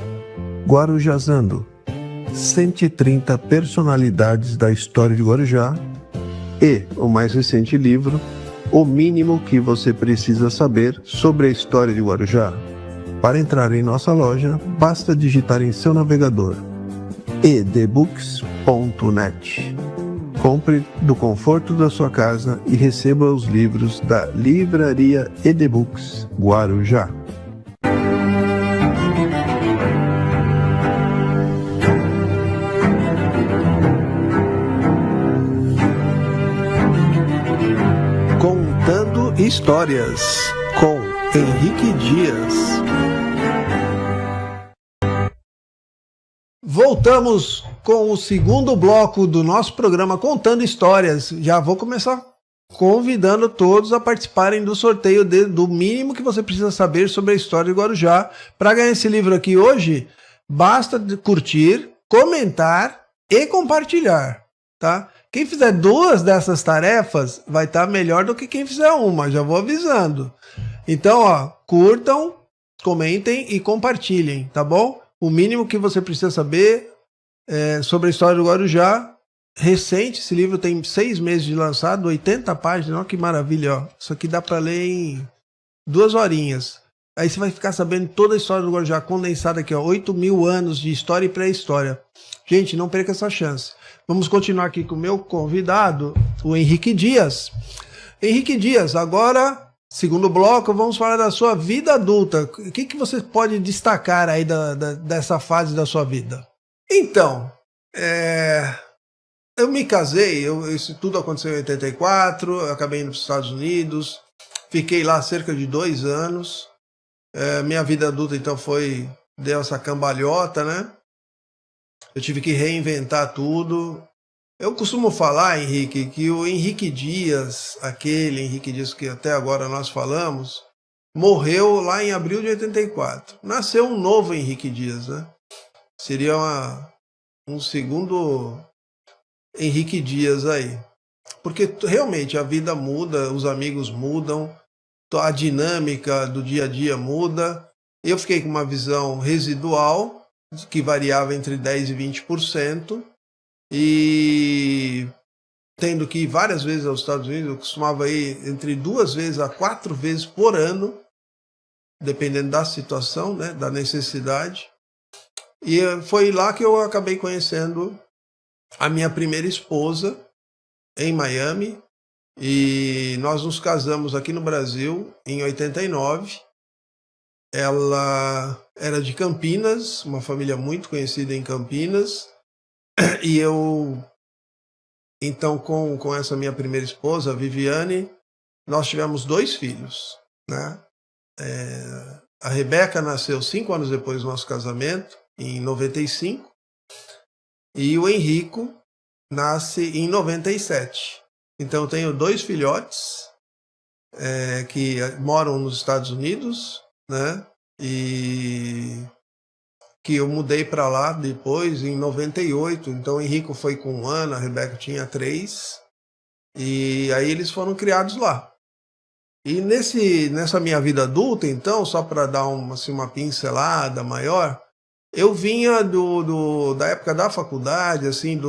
Guarujazando, 130 personalidades da história de Guarujá, e o mais recente livro, O Mínimo que Você Precisa Saber sobre a História de Guarujá. Para entrar em nossa loja, basta digitar em seu navegador edbooks.net. Compre do conforto da sua casa e receba os livros da Livraria ED-Books Guarujá. Contando Histórias, com Henrique Dias. Voltamos com o segundo bloco do nosso programa Contando Histórias. Já vou começar convidando todos a participarem do sorteio do mínimo que você precisa saber sobre a história de Guarujá. Para ganhar esse livro aqui hoje, basta curtir, comentar e compartilhar, tá? Quem fizer duas dessas tarefas vai estar melhor do que quem fizer uma, já vou avisando. Então, ó, curtam, comentem e compartilhem, tá bom? O mínimo que você precisa saber sobre a história do Guarujá. Recente, esse livro tem 6 meses de lançado, 80 páginas, olha que maravilha, ó. Isso aqui dá para ler em 2 horinhas. Aí você vai ficar sabendo toda a história do Guarujá condensada aqui, ó, 8.000 anos de história e pré-história. Gente, não perca essa chance. Vamos continuar aqui com o meu convidado, o Henrique Dias. Henrique Dias, agora, segundo bloco, vamos falar da sua vida adulta. O que você pode destacar aí dessa fase da sua vida? Então, eu me casei, isso tudo aconteceu em 84, eu acabei indo para os Estados Unidos, fiquei lá cerca de 2 anos. Minha vida adulta, então, deu essa cambalhota, né? Eu tive que reinventar tudo. Eu costumo falar, Henrique, que o Henrique Dias, aquele Henrique Dias que até agora nós falamos, morreu lá em abril de 84. Nasceu um novo Henrique Dias, né? Seria um segundo Henrique Dias aí. Porque realmente a vida muda, os amigos mudam, a dinâmica do dia a dia muda. Eu fiquei com uma visão residual, que variava entre 10% e 20%, e tendo que ir várias vezes aos Estados Unidos, eu costumava ir entre 2 vezes a 4 vezes por ano, dependendo da situação, né, da necessidade. E foi lá que eu acabei conhecendo a minha primeira esposa, em Miami, e nós nos casamos aqui no Brasil em 89. Ela era de Campinas, uma família muito conhecida em Campinas, e eu, então, com essa minha primeira esposa, a Viviane, nós tivemos 2 filhos, né? A Rebeca nasceu 5 anos depois do nosso casamento, em 95, e o Henrico nasce em 97. Então eu tenho 2 filhotes que moram nos Estados Unidos, né? E que eu mudei para lá depois, em 98. Então o Henrico foi com 1 ano, a Rebeca tinha 3, e aí eles foram criados lá. E nessa minha vida adulta, então, só para dar uma pincelada maior, eu vinha da época da faculdade, assim,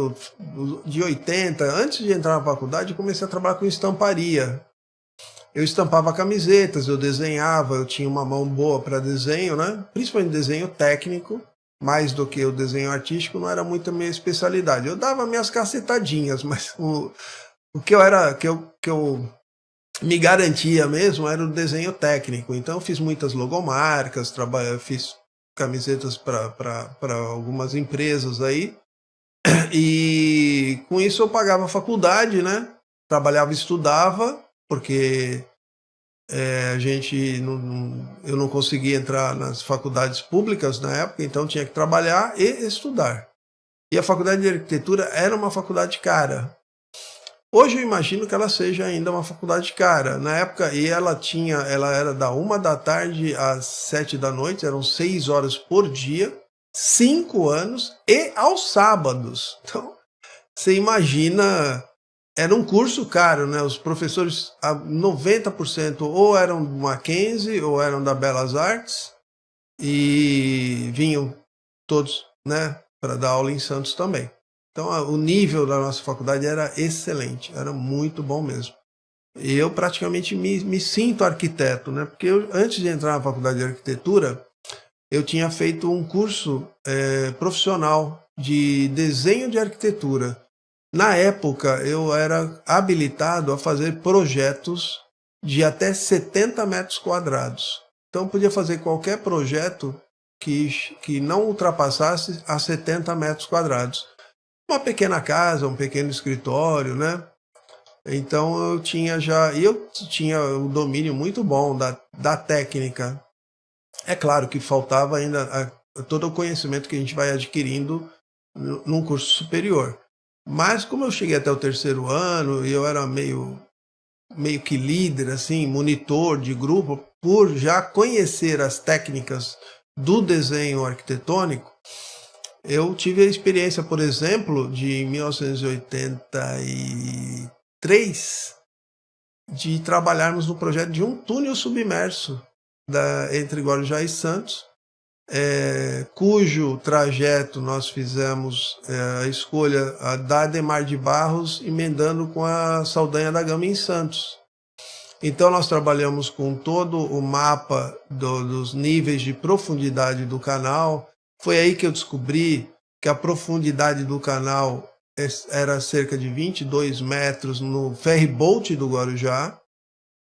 de 80. Antes de entrar na faculdade, eu comecei a trabalhar com estamparia. Eu estampava camisetas, eu desenhava, eu tinha uma mão boa para desenho, né? Principalmente desenho técnico, mais do que o desenho artístico, não era muito a minha especialidade. Eu dava minhas cacetadinhas, mas o que eu me garantia mesmo era o desenho técnico. Então eu fiz muitas logomarcas, fiz camisetas para algumas empresas aí, e com isso eu pagava a faculdade, né? Trabalhava e estudava, porque eu não conseguia entrar nas faculdades públicas na época, então tinha que trabalhar e estudar. E a faculdade de arquitetura era uma faculdade cara. Hoje eu imagino que ela seja ainda uma faculdade cara. Na época, ela era da 1 da tarde às 7 da noite, eram 6 horas por dia, 5 anos, e aos sábados. Então, você imagina, era um curso caro, né? Os professores, 90% ou eram do Mackenzie ou eram da Belas Artes, e vinham todos, né, para dar aula em Santos também. Então o nível da nossa faculdade era excelente, era muito bom mesmo. E eu praticamente me sinto arquiteto, né? Porque antes de entrar na faculdade de arquitetura, eu tinha feito um curso profissional de desenho de arquitetura. Na época, eu era habilitado a fazer projetos de até 70 metros quadrados. Então, eu podia fazer qualquer projeto que não ultrapassasse a 70 metros quadrados. Uma pequena casa, um pequeno escritório, né? Então, eu tinha o domínio muito bom da técnica. É claro que faltava ainda todo o conhecimento que a gente vai adquirindo num curso superior. Mas como eu cheguei até o 3º ano e eu era meio que líder, assim, monitor de grupo, por já conhecer as técnicas do desenho arquitetônico, eu tive a experiência, por exemplo, de 1983, de trabalharmos no projeto de um túnel submerso entre Guarujá e Santos, cujo trajeto nós fizemos a escolha da Ademar de Barros, emendando com a Saldanha da Gama em Santos. Então nós trabalhamos com todo o mapa dos níveis de profundidade do canal. Foi aí que eu descobri que a profundidade do canal era cerca de 22 metros no ferry boat do Guarujá.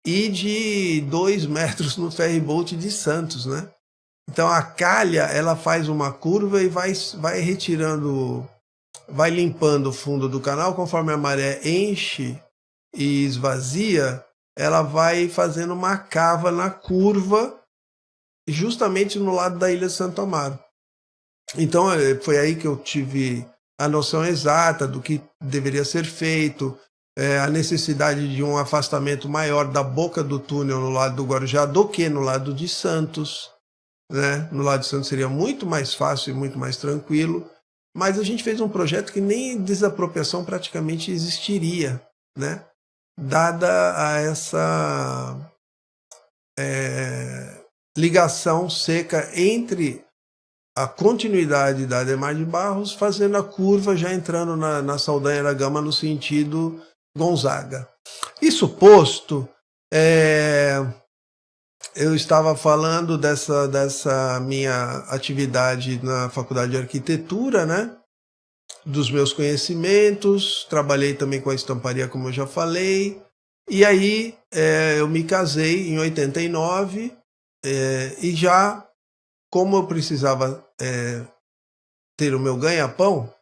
e de 2 metros no ferryboat de Santos, né? Então a calha, ela faz uma curva e vai retirando, vai limpando o fundo do canal. Conforme a maré enche e esvazia, ela vai fazendo uma cava na curva, justamente no lado da ilha de Santo Amaro. Então foi aí que eu tive a noção exata do que deveria ser feito, a necessidade de um afastamento maior da boca do túnel no lado do Guarujá do que no lado de Santos, né? No lado de Santos seria muito mais fácil e muito mais tranquilo, mas a gente fez um projeto que nem desapropriação praticamente existiria, né? Dada a essa ligação seca entre a continuidade da Adhemar de Barros, fazendo a curva, já entrando na Saldanha da Gama no sentido Gonzaga. Isso posto, eu estava falando dessa minha atividade na Faculdade de Arquitetura, né? Dos meus conhecimentos, trabalhei também com a estamparia, como eu já falei, e aí eu me casei em 89, e já, como eu precisava ter o meu ganha-pão,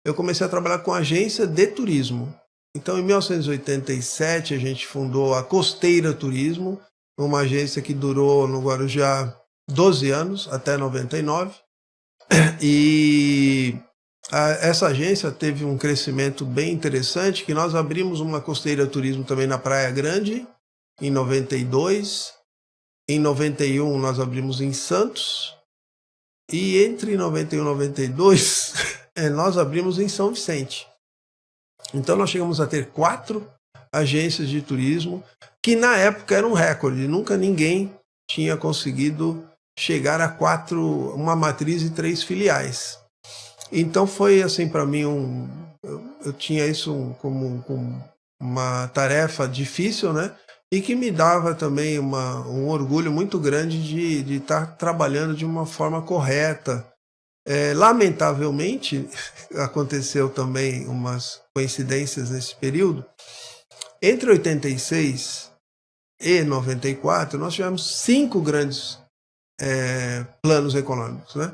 eu comecei a trabalhar com agência de turismo. Então, em 1987, a gente fundou a Costeira Turismo, uma agência que durou no Guarujá 12 anos, até 99. E essa agência teve um crescimento bem interessante, que nós abrimos uma Costeira Turismo também na Praia Grande, em 92. Em 91, nós abrimos em Santos. E entre 91 e 92, nós abrimos em São Vicente. Então nós chegamos a ter 4 agências de turismo, que na época era um recorde. Nunca ninguém tinha conseguido chegar a 4, uma matriz e 3 filiais. Então foi assim para mim eu tinha isso como uma tarefa difícil, né? E que me dava também um orgulho muito grande de estar trabalhando de uma forma correta. Lamentavelmente, aconteceu também umas coincidências nesse período. Entre 86 e 94, nós tivemos 5 grandes planos econômicos, né?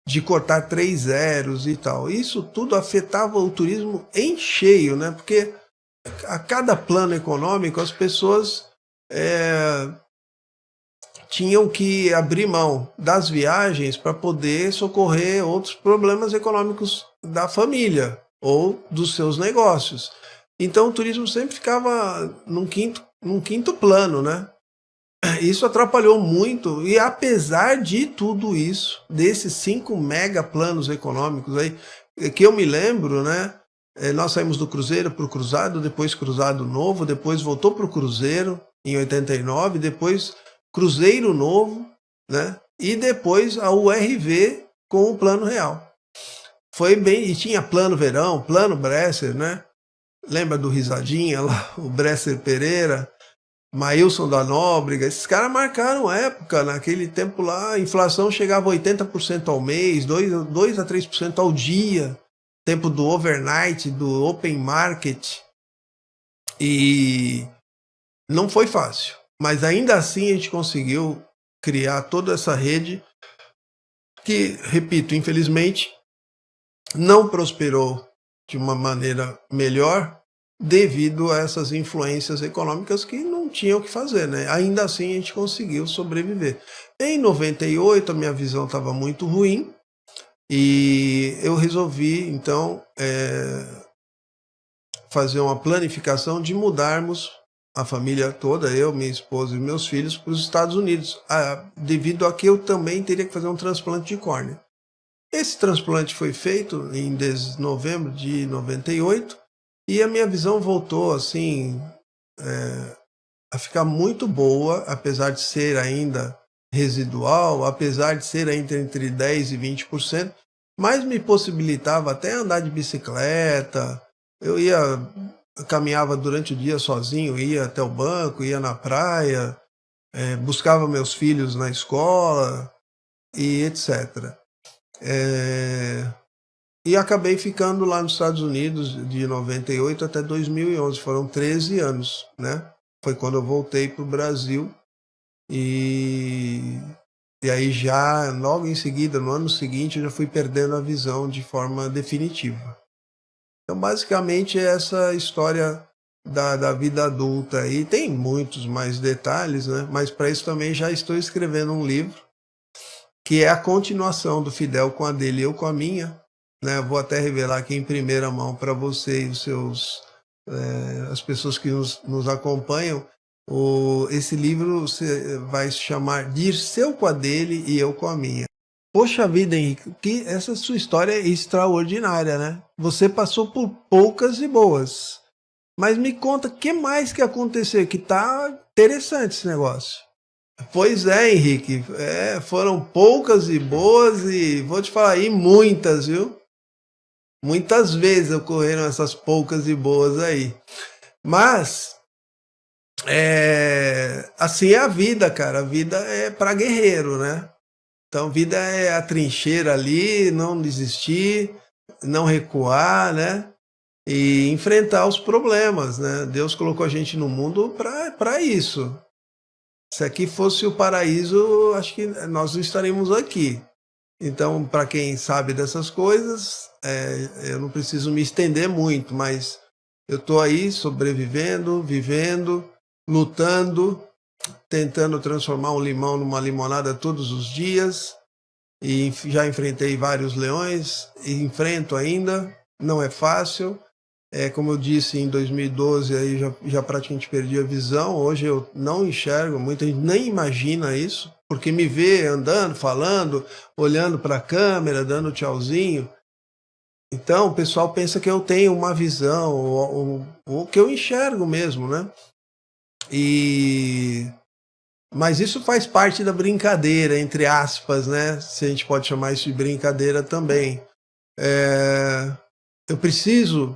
De cortar 3 zeros e tal. Isso tudo afetava o turismo em cheio, né? Porque a cada plano econômico as pessoas tinham que abrir mão das viagens para poder socorrer outros problemas econômicos da família ou dos seus negócios. Então o turismo sempre ficava num quinto plano, né? Isso atrapalhou muito, e apesar de tudo isso, desses 5 mega planos econômicos aí, que eu me lembro, né? Nós saímos do Cruzeiro para o Cruzado, depois Cruzado Novo, depois voltou para o Cruzeiro em 89, depois Cruzeiro Novo, né? E depois a URV com o Plano Real. Foi bem, e tinha Plano Verão, Plano Bresser, né? Lembra do Risadinha lá, o Bresser Pereira, Maílson da Nóbrega, esses caras marcaram época. Naquele tempo lá, a inflação chegava a 80% ao mês, 2 a 3% ao dia, tempo do overnight, do open market, e não foi fácil, mas ainda assim a gente conseguiu criar toda essa rede que, repito, infelizmente não prosperou de uma maneira melhor, devido a essas influências econômicas que não tinham o que fazer, né? Ainda assim a gente conseguiu sobreviver. Em 98 a minha visão estava muito ruim e eu resolvi então fazer uma planificação de mudarmos a família toda, eu, minha esposa e meus filhos, para os Estados Unidos, devido a que eu também teria que fazer um transplante de córnea. Esse transplante foi feito em novembro de 98, e a minha visão voltou assim a ficar muito boa, apesar de ser ainda residual, apesar de ser ainda entre 10% e 20%, mas me possibilitava até andar de bicicleta. Eu caminhava durante o dia sozinho, ia até o banco, ia na praia, buscava meus filhos na escola e etc. E acabei ficando lá nos Estados Unidos de 98 até 2011, foram 13 anos, né? foi quando eu voltei para o Brasil e aí já logo em seguida, no ano seguinte, eu já fui perdendo a visão de forma definitiva. Então basicamente é essa história da vida adulta aí. Tem muitos mais detalhes, né? Mas para isso também já estou escrevendo um livro que é a continuação do Fidel com a dele e eu com a minha, né? Vou até revelar aqui em primeira mão para você e os seus as pessoas que nos acompanham. Esse livro vai se chamar Dirceu com a dele e eu com a minha. Poxa vida, Henrique, que essa sua história é extraordinária, né? Você passou por poucas e boas. Mas me conta, o que mais que aconteceu? Que tá interessante esse negócio. Pois é, Henrique, foram poucas e boas e vou te falar aí, muitas, viu? Muitas vezes ocorreram essas poucas e boas aí. Mas, assim é a vida, cara. A vida é para guerreiro, né? Então, a vida é a trincheira ali, não desistir, não recuar, né? E enfrentar os problemas, né? Deus colocou a gente no mundo para isso. Se aqui fosse o paraíso, acho que nós não estaríamos aqui. Então, para quem sabe dessas coisas, eu não preciso me estender muito, mas eu estou aí sobrevivendo, vivendo, lutando, tentando transformar um limão numa limonada todos os dias. E já enfrentei vários leões, e enfrento ainda, não é fácil. Como eu disse, em 2012 aí já praticamente perdi a visão. Hoje eu não enxergo, muita gente nem imagina isso, porque me vê andando, falando, olhando para a câmera, dando tchauzinho. Então o pessoal pensa que eu tenho uma visão, ou que eu enxergo mesmo, né? Mas isso faz parte da brincadeira, entre aspas, né? Se a gente pode chamar isso de brincadeira também. Eu preciso...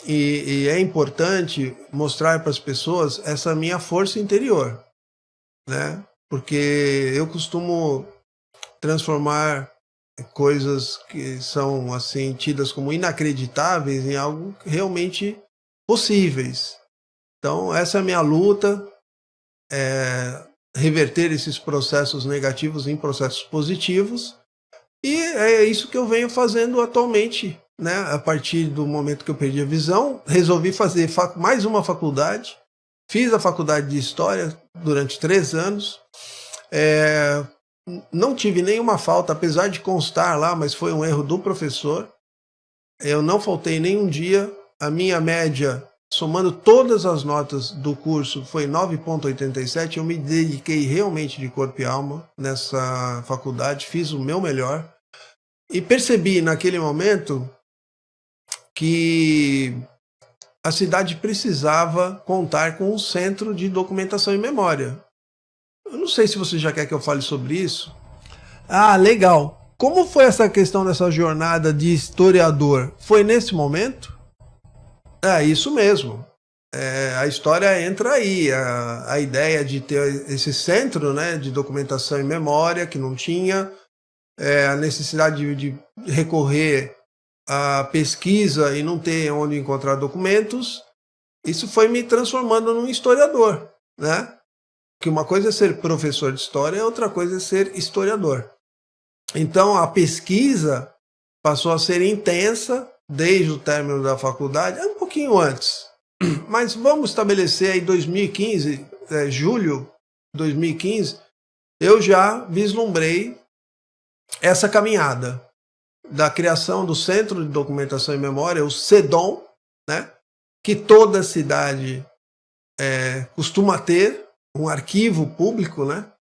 E é importante mostrar para as pessoas essa minha força interior, né? Porque eu costumo transformar coisas que são assim tidas como inacreditáveis em algo realmente possíveis. Então essa é a minha luta, reverter esses processos negativos em processos positivos, e é isso que eu venho fazendo atualmente. Né? A partir do momento que eu perdi a visão, resolvi fazer mais uma faculdade. Fiz a faculdade de História durante 3 anos. Não tive nenhuma falta, apesar de constar lá, mas foi um erro do professor. Eu não faltei nenhum dia. A minha média, somando todas as notas do curso, foi 9,87. Eu me dediquei realmente de corpo e alma nessa faculdade, fiz o meu melhor. E percebi naquele momento que a cidade precisava contar com um centro de documentação e memória. Eu não sei se você já quer que eu fale sobre isso. Ah, legal. Como foi essa questão dessa jornada de historiador? Foi nesse momento? Isso mesmo. A história entra aí. A ideia de ter esse centro, né, de documentação e memória, que não tinha, a necessidade de recorrer a pesquisa e não ter onde encontrar documentos, isso foi me transformando num historiador, né? Que uma coisa é ser professor de história, outra coisa é ser historiador. Então a pesquisa passou a ser intensa desde o término da faculdade, um pouquinho antes. Mas vamos estabelecer aí 2015, julho de 2015, eu já vislumbrei essa caminhada da criação do Centro de Documentação e Memória, o CEDOM, né, que toda cidade costuma ter, um arquivo público, né,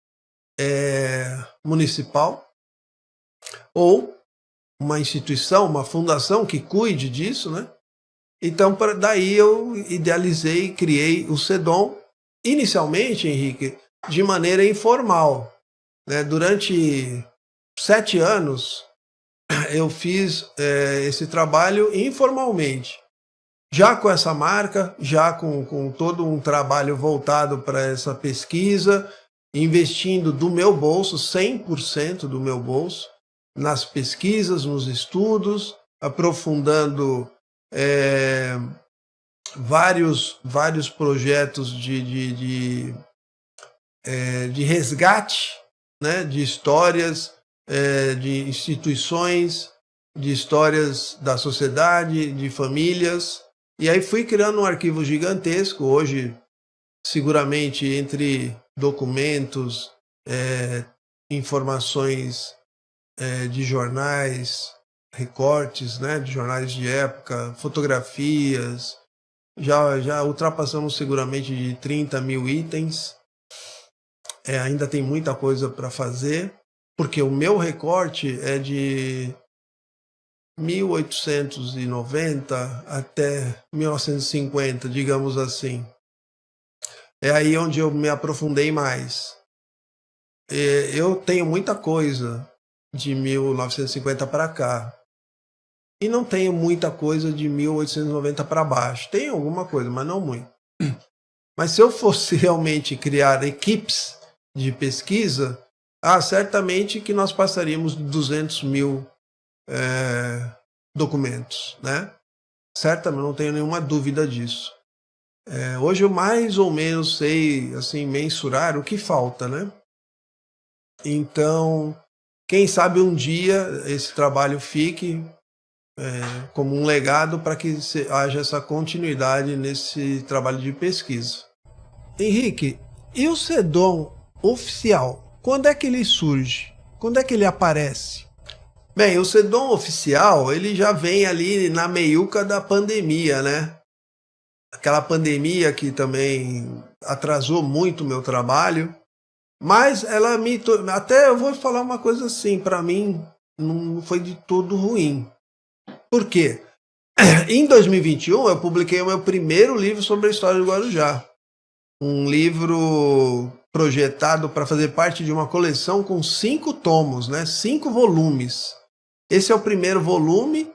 municipal, ou uma instituição, uma fundação que cuide disso, né? Então, daí eu idealizei e criei o CEDOM, inicialmente, Henrique, de maneira informal, né? Durante 7 anos, eu fiz esse trabalho informalmente, já com essa marca, já com todo um trabalho voltado para essa pesquisa, investindo do meu bolso, 100% do meu bolso, nas pesquisas, nos estudos, aprofundando vários projetos de resgate, né, de histórias, de instituições, de histórias da sociedade, de famílias. E aí fui criando um arquivo gigantesco. Hoje, seguramente, entre documentos, informações de jornais, recortes, né, de jornais de época, fotografias, já ultrapassamos seguramente de 30 mil itens. Ainda tem muita coisa para fazer, porque o meu recorte é de 1890 até 1950, digamos assim. É aí onde eu me aprofundei mais. Eu tenho muita coisa de 1950 para cá. E não tenho muita coisa de 1890 para baixo. Tem alguma coisa, mas não muito. Mas se eu fosse realmente criar equipes de pesquisa, certamente que nós passaríamos de 200 mil documentos, né? Certamente, não tenho nenhuma dúvida disso. Hoje eu mais ou menos sei assim, mensurar o que falta, né? Então, quem sabe um dia esse trabalho fique como um legado para que haja essa continuidade nesse trabalho de pesquisa. Henrique, e o CEDOM oficial, quando é que ele surge? Quando é que ele aparece? Bem, o CEDOM oficial, ele já vem ali na meiuca da pandemia, né? Aquela pandemia que também atrasou muito o meu trabalho, mas ela até eu vou falar uma coisa assim, para mim não foi de todo ruim. Por quê? Em 2021 eu publiquei o meu primeiro livro sobre a história do Guarujá. Um livro projetado para fazer parte de uma coleção com 5 tomos, né? 5 volumes. Esse é o primeiro volume,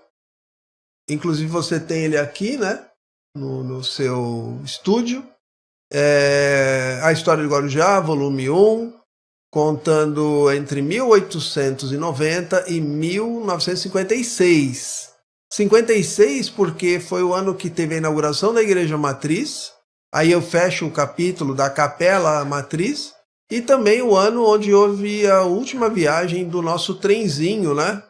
inclusive você tem ele aqui, né? No seu estúdio. A História do Guarujá, volume 1, contando entre 1890 e 1956. 56 porque foi o ano que teve a inauguração da Igreja Matriz, aí eu fecho o capítulo da Capela Matriz, e também o ano onde houve a última viagem do nosso trenzinho, né?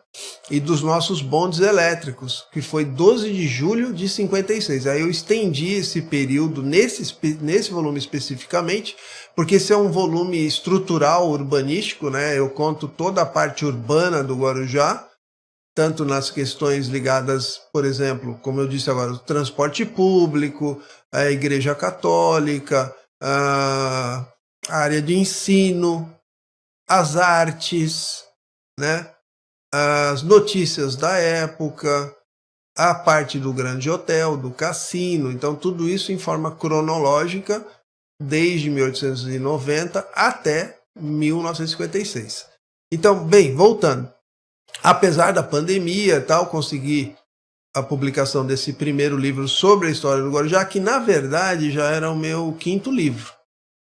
E dos nossos bondes elétricos, que foi 12 de julho de 56. Aí eu estendi esse período nesse volume especificamente, porque esse é um volume estrutural, urbanístico, né? Eu conto toda a parte urbana do Guarujá, tanto nas questões ligadas, por exemplo, como eu disse agora, o transporte público, a Igreja Católica, a área de ensino, as artes, né? As notícias da época, a parte do grande hotel, do cassino. Então tudo isso em forma cronológica, desde 1890 até 1956. Então, bem, voltando. Apesar da pandemia e tal, consegui a publicação desse primeiro livro sobre a história do Guarujá, que na verdade já era o meu 5º livro.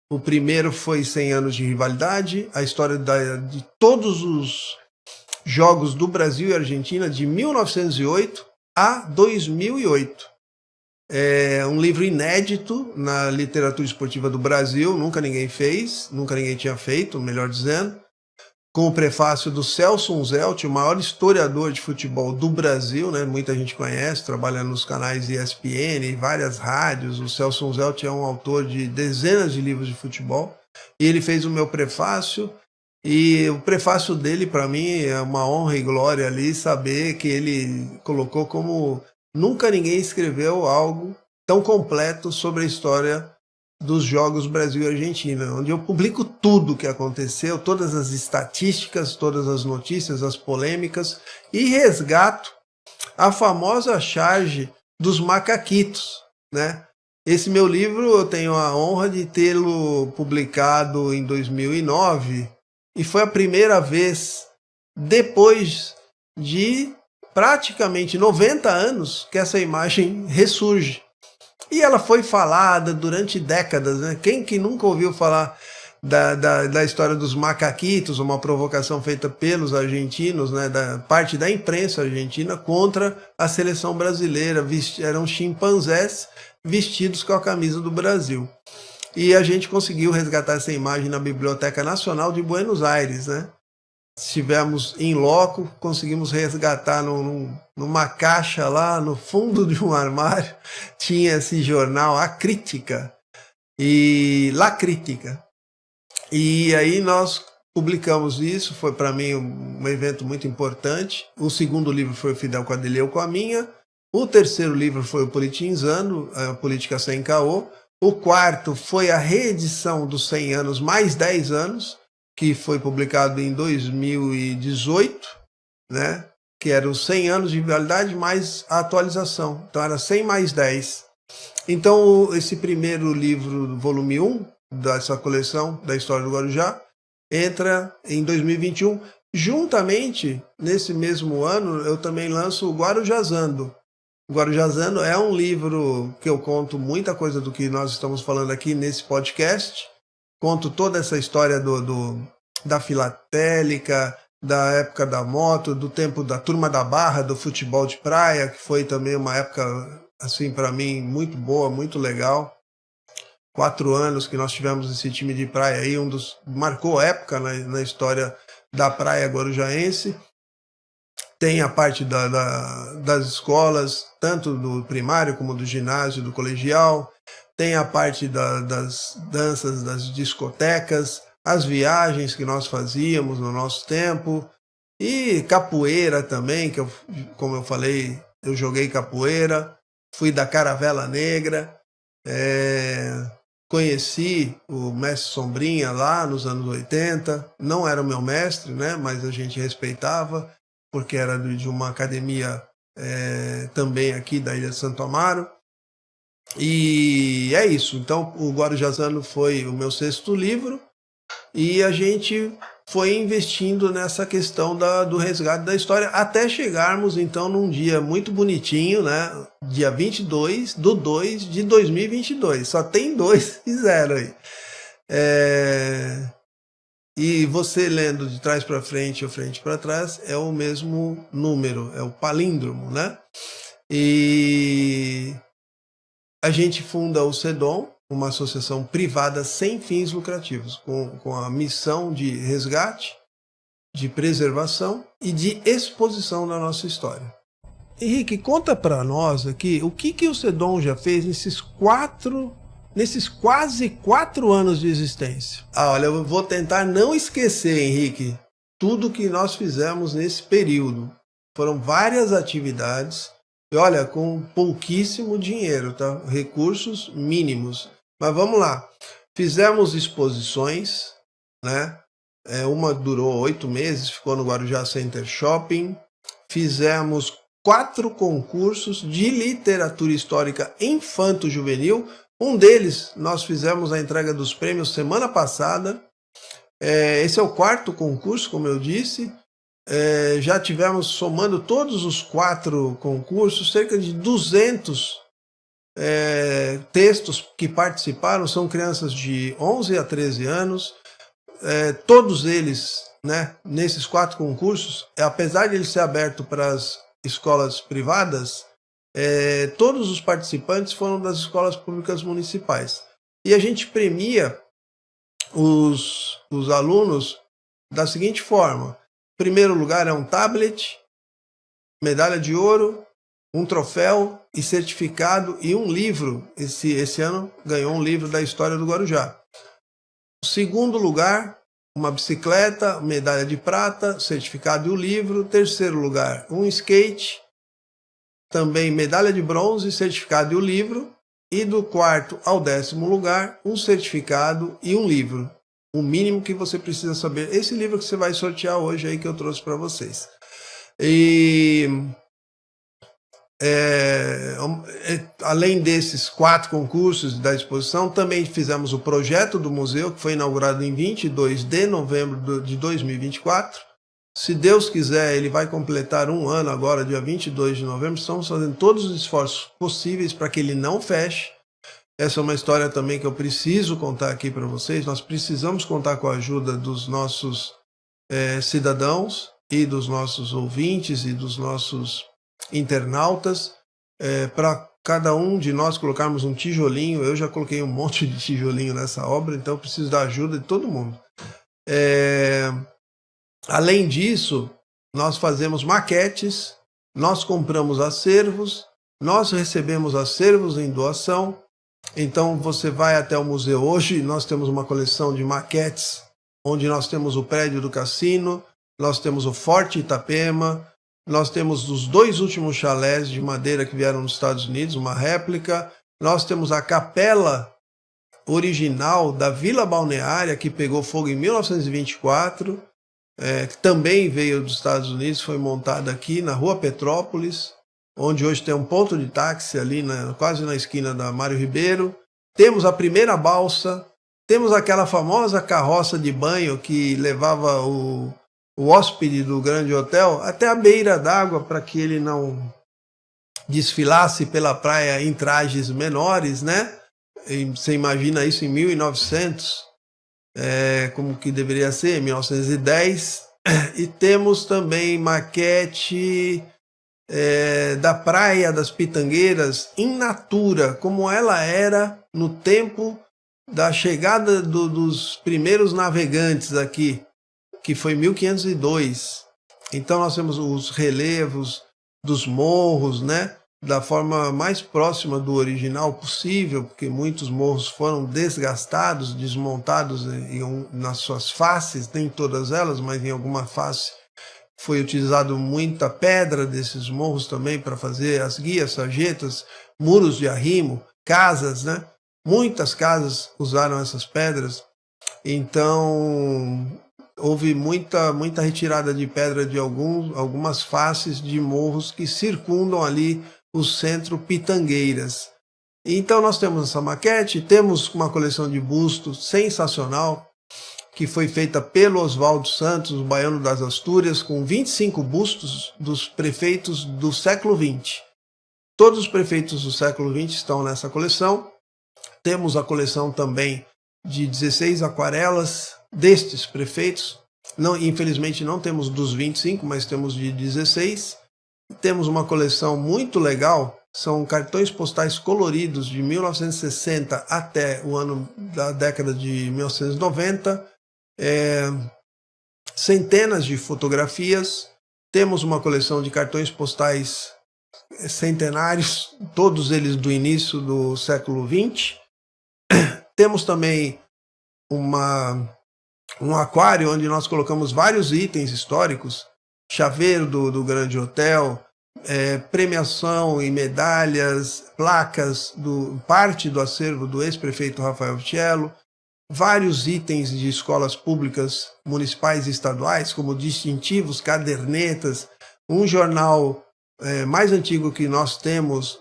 O primeiro foi 100 anos de rivalidade, a história de todos os jogos do Brasil e Argentina de 1908 a 2008. É um livro inédito na literatura esportiva do Brasil, nunca ninguém fez, nunca ninguém tinha feito, melhor dizendo, com o prefácio do Celso Unzelt, o maior historiador de futebol do Brasil, né? Muita gente conhece, trabalha nos canais ESPN, várias rádios. O Celso Unzelt é um autor de dezenas de livros de futebol, e ele fez o meu prefácio. E o prefácio dele, para mim, é uma honra e glória ali saber que ele colocou como nunca ninguém escreveu algo tão completo sobre a história dos Jogos Brasil e Argentina, onde eu publico tudo o que aconteceu, todas as estatísticas, todas as notícias, as polêmicas, e resgato a famosa charge dos macaquitos, né? Esse meu livro eu tenho a honra de tê-lo publicado em 2009, e foi a primeira vez, depois de praticamente 90 anos, que essa imagem ressurge. E ela foi falada durante décadas, né? Quem que nunca ouviu falar da história dos macaquitos, uma provocação feita pelos argentinos, né, da parte da imprensa argentina contra a seleção brasileira. Eram chimpanzés vestidos com a camisa do Brasil. E a gente conseguiu resgatar essa imagem na Biblioteca Nacional de Buenos Aires, né? Estivemos em loco, conseguimos resgatar numa caixa lá no fundo de um armário, tinha esse jornal, A Crítica, e La Crítica. E aí nós publicamos isso, foi para mim um evento muito importante. O segundo livro foi o Fidel Quadrilheu com a minha, o terceiro livro foi o Politinzando, a Política Sem Caô, o quarto foi a reedição dos 100 anos mais 10 anos, que foi publicado em 2018, né? Que era os 100 anos de validade mais a atualização. Então era 100 mais 10. Então esse primeiro livro, volume 1, dessa coleção da história do Guarujá, entra em 2021. Juntamente, nesse mesmo ano, eu também lanço o Guarujazando. O Guarujazando é um livro que eu conto muita coisa do que nós estamos falando aqui nesse podcast. Conto toda essa história da filatélica, da época da moto, do tempo da turma da Barra, do futebol de praia, que foi também uma época, assim, para mim, muito boa, muito legal. 4 anos que nós tivemos esse time de praia aí, marcou época na história da praia guarujaense. Tem a parte das escolas, tanto do primário como do ginásio, do colegial. Tem a parte das danças, das discotecas, as viagens que nós fazíamos no nosso tempo. E capoeira também, que como eu falei, eu joguei capoeira. Fui da Caravela Negra. Conheci o mestre Sombrinha lá nos anos 80. Não era o meu mestre, né? Mas a gente respeitava, porque era de uma academia também aqui da Ilha de Santo Amaro. E é isso. Então o Guarujazando foi o meu 6º livro e a gente foi investindo nessa questão do resgate da história até chegarmos então num dia muito bonitinho, né? Dia 22/2 de 2022. Só tem 2 e 0 aí. E você lendo de trás para frente ou frente para trás é o mesmo número, é o palíndromo, né? E a gente funda o CEDOM, uma associação privada sem fins lucrativos, com a missão de resgate, de preservação e de exposição da nossa história. Henrique, conta para nós aqui o que o CEDOM já fez nesses quase 4 anos de existência. Olha, eu vou tentar não esquecer, Henrique, tudo que nós fizemos nesse período. Foram várias atividades. E olha, com pouquíssimo dinheiro, tá? Recursos mínimos. Mas vamos lá. Fizemos exposições, né? Uma durou 8 meses, ficou no Guarujá Center Shopping. Fizemos 4 concursos de literatura histórica infanto-juvenil. Um deles, nós fizemos a entrega dos prêmios semana passada. Esse é o 4º concurso, como eu disse. Já tivemos, somando todos os 4 concursos, cerca de 200 textos que participaram. São crianças de 11 a 13 anos. Todos eles, né, nesses 4 concursos, apesar de ele ser aberto para as escolas privadas, todos os participantes foram das escolas públicas municipais. E a gente premia os alunos da seguinte forma. Primeiro lugar é um tablet, medalha de ouro, um troféu e certificado e um livro. Esse ano ganhou um livro da história do Guarujá. Segundo lugar, uma bicicleta, medalha de prata, certificado e o livro. Terceiro lugar, um skate, também medalha de bronze, certificado e o livro. E do 4º ao 10º lugar, um certificado e um livro. O mínimo que você precisa saber. Esse livro que você vai sortear hoje aí que eu trouxe para vocês. E além desses 4 concursos da exposição, também fizemos o projeto do museu, que foi inaugurado em 22 de novembro de 2024. Se Deus quiser, ele vai completar 1 ano agora, dia 22 de novembro. Estamos fazendo todos os esforços possíveis para que ele não feche. Essa é uma história também que eu preciso contar aqui para vocês. Nós precisamos contar com a ajuda dos nossos cidadãos e dos nossos ouvintes e dos nossos internautas, para cada um de nós colocarmos um tijolinho. Eu já coloquei um monte de tijolinho nessa obra, então eu preciso da ajuda de todo mundo. Além disso, nós fazemos maquetes, nós compramos acervos, nós recebemos acervos em doação. Então você vai até o museu hoje, nós temos uma coleção de maquetes, onde nós temos o prédio do cassino, nós temos o Forte Itapema, nós temos os 2 últimos chalés de madeira que vieram dos Estados Unidos, uma réplica, nós temos a capela original da Vila Balneária, que pegou fogo em 1924, que também veio dos Estados Unidos, foi montada aqui na Rua Petrópolis, onde hoje tem um ponto de táxi ali, quase na esquina da Mário Ribeiro. Temos a primeira balsa, temos aquela famosa carroça de banho que levava o hóspede do grande hotel até a beira d'água para que ele não desfilasse pela praia em trajes menores, né? E você imagina isso em 1900, como que deveria ser, em 1910. E temos também maquete da Praia das Pitangueiras in natura, como ela era no tempo da chegada dos primeiros navegantes aqui, que foi 1502. Então nós temos os relevos dos morros, né, da forma mais próxima do original possível, porque muitos morros foram desgastados, desmontados nas suas faces, nem todas elas, mas em alguma face foi utilizado muita pedra desses morros também para fazer as guias, sarjetas, muros de arrimo, casas, né? Muitas casas usaram essas pedras. Então houve muita retirada de pedra de algumas faces de morros que circundam ali o centro Pitangueiras. Então nós temos essa maquete, temos uma coleção de bustos sensacional, que foi feita pelo Oswaldo Santos, o baiano das Astúrias, com 25 bustos dos prefeitos do século XX. Todos os prefeitos do século XX estão nessa coleção. Temos a coleção também de 16 aquarelas destes prefeitos. Não, infelizmente não temos dos 25, mas temos de 16. Temos uma coleção muito legal, são cartões postais coloridos de 1960 até o ano da década de 1990. Centenas de fotografias. Temos uma coleção de cartões postais centenários, todos eles do início do século XX. Temos também um aquário onde nós colocamos vários itens históricos, chaveiro do Grande Hotel, premiação e medalhas, placas, parte do acervo do ex-prefeito Rafael Cello, vários itens de escolas públicas municipais e estaduais, como distintivos, cadernetas, um jornal mais antigo que nós temos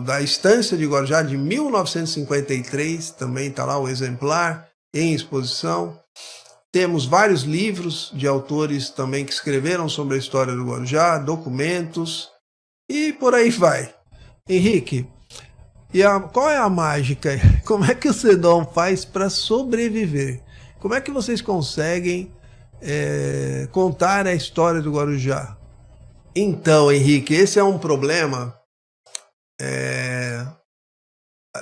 da Estância de Guarujá, de 1953, também está lá o exemplar em exposição. Temos vários livros de autores também que escreveram sobre a história do Guarujá, documentos, e por aí vai. Henrique, qual é a mágica? Como é que o Sedom faz para sobreviver? Como é que vocês conseguem contar a história do Guarujá? Então, Henrique, esse é um problema.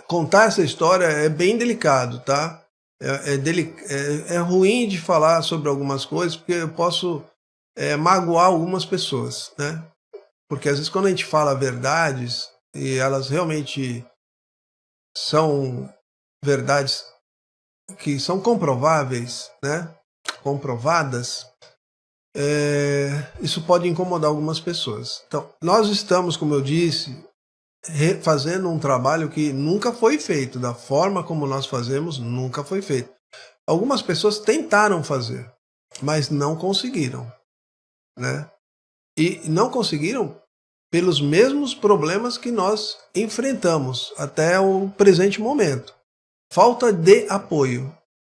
Contar essa história é bem delicado, tá? É ruim de falar sobre algumas coisas, porque eu posso magoar algumas pessoas, né? Porque às vezes quando a gente fala verdades, e elas realmente são verdades que são comprováveis, né? Comprovadas, isso pode incomodar algumas pessoas. Então, nós estamos, como eu disse, fazendo um trabalho que nunca foi feito, da forma como nós fazemos, nunca foi feito. Algumas pessoas tentaram fazer, mas não conseguiram, né? E não conseguiram pelos mesmos problemas que nós enfrentamos até o presente momento. Falta de apoio,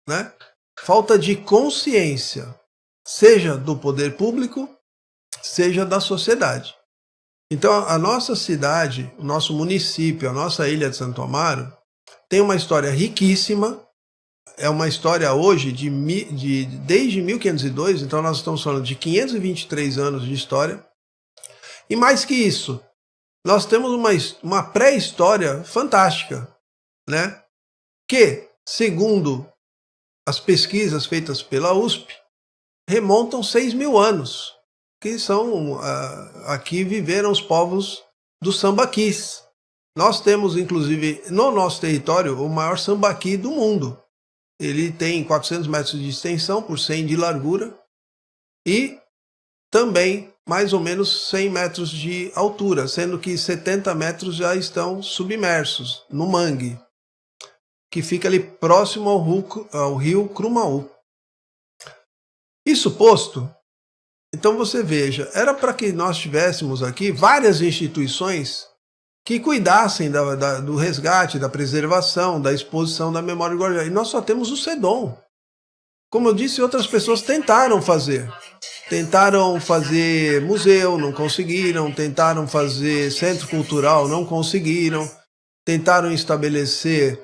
né? Falta de consciência, seja do poder público, seja da sociedade. Então, a nossa cidade, o nosso município, a nossa ilha de Santo Amaro, tem uma história riquíssima. É uma história hoje desde 1502, então nós estamos falando de 523 anos de história. E mais que isso, nós temos uma pré-história fantástica, né? Que, segundo as pesquisas feitas pela USP, remontam 6.000 anos, que são, aqui viveram os povos dos sambaquis. Nós temos, inclusive, no nosso território, o maior sambaqui do mundo. Ele tem 400 metros de extensão por 100 de largura e também mais ou menos 100 metros de altura, sendo que 70 metros já estão submersos no mangue, que fica ali próximo ao rio Crumaú. Isso posto, então você veja, era para que nós tivéssemos aqui várias instituições que cuidassem do resgate, da preservação, da exposição da memória do Guarujá. E nós só temos o SEDOM. Como eu disse, outras pessoas tentaram fazer. Tentaram fazer museu, não conseguiram. Tentaram fazer centro cultural, não conseguiram. Tentaram estabelecer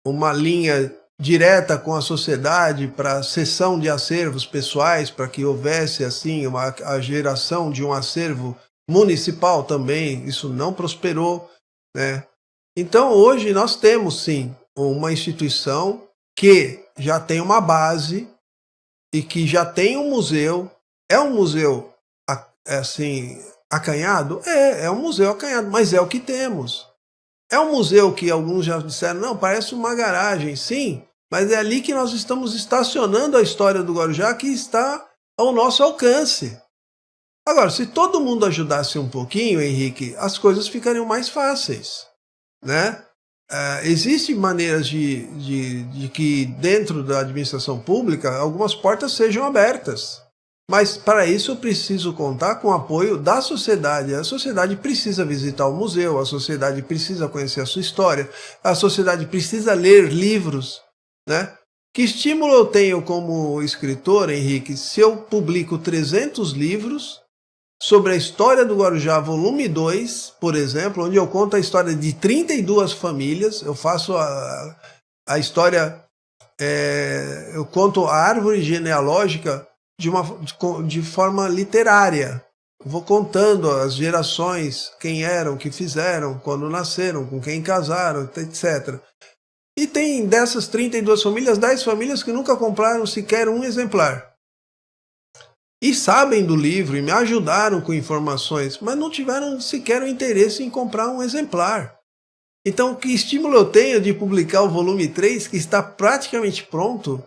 uma linha direta com a sociedade para cessão de acervos pessoais, para que houvesse assim a geração de um acervo municipal também. Isso não prosperou, né? Então hoje nós temos sim uma instituição que já tem uma base e que já tem um museu. É um museu assim acanhado? É um museu acanhado, mas é o que temos. É um museu que alguns já disseram, não, parece uma garagem. Sim, mas é ali que nós estamos estacionando a história do Guarujá, que está ao nosso alcance. Agora, se todo mundo ajudasse um pouquinho, Henrique, as coisas ficariam mais fáceis, né? Existem maneiras de que dentro da administração pública algumas portas sejam abertas. Mas para isso eu preciso contar com o apoio da sociedade. A sociedade precisa visitar o museu, a sociedade precisa conhecer a sua história, a sociedade precisa ler livros, né? Que estímulo eu tenho como escritor, Henrique, se eu publico 300 livros sobre a história do Guarujá, volume 2, por exemplo, onde eu conto a história de 32 famílias, eu faço a história, eu conto a árvore genealógica de forma literária. Vou contando as gerações, quem eram, o que fizeram, quando nasceram, com quem casaram, etc. E tem dessas 32 famílias, 10 famílias que nunca compraram sequer um exemplar. E sabem do livro e me ajudaram com informações, mas não tiveram sequer o interesse em comprar um exemplar. Então, que estímulo eu tenho de publicar o volume 3, que está praticamente pronto,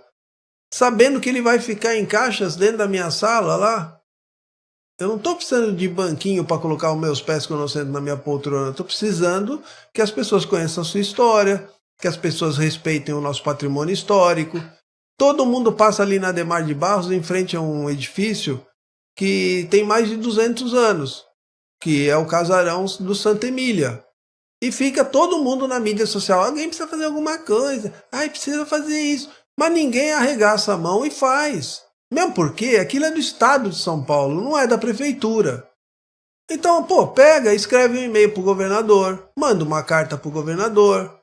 sabendo que ele vai ficar em caixas dentro da minha sala lá? Eu não estou precisando de banquinho para colocar os meus pés quando eu sento na minha poltrona. Estou precisando que as pessoas conheçam a sua história, que as pessoas respeitem o nosso patrimônio histórico. Todo mundo passa ali na Adhemar de Barros, em frente a um edifício que tem mais de 200 anos, que é o casarão do Santa Emília. E fica todo mundo na mídia social. Alguém precisa fazer alguma coisa. Precisa fazer isso. Mas ninguém arregaça a mão e faz. Mesmo porque aquilo é do Estado de São Paulo, não é da Prefeitura. Então, pega, escreve um e-mail para o governador, manda uma carta para o governador,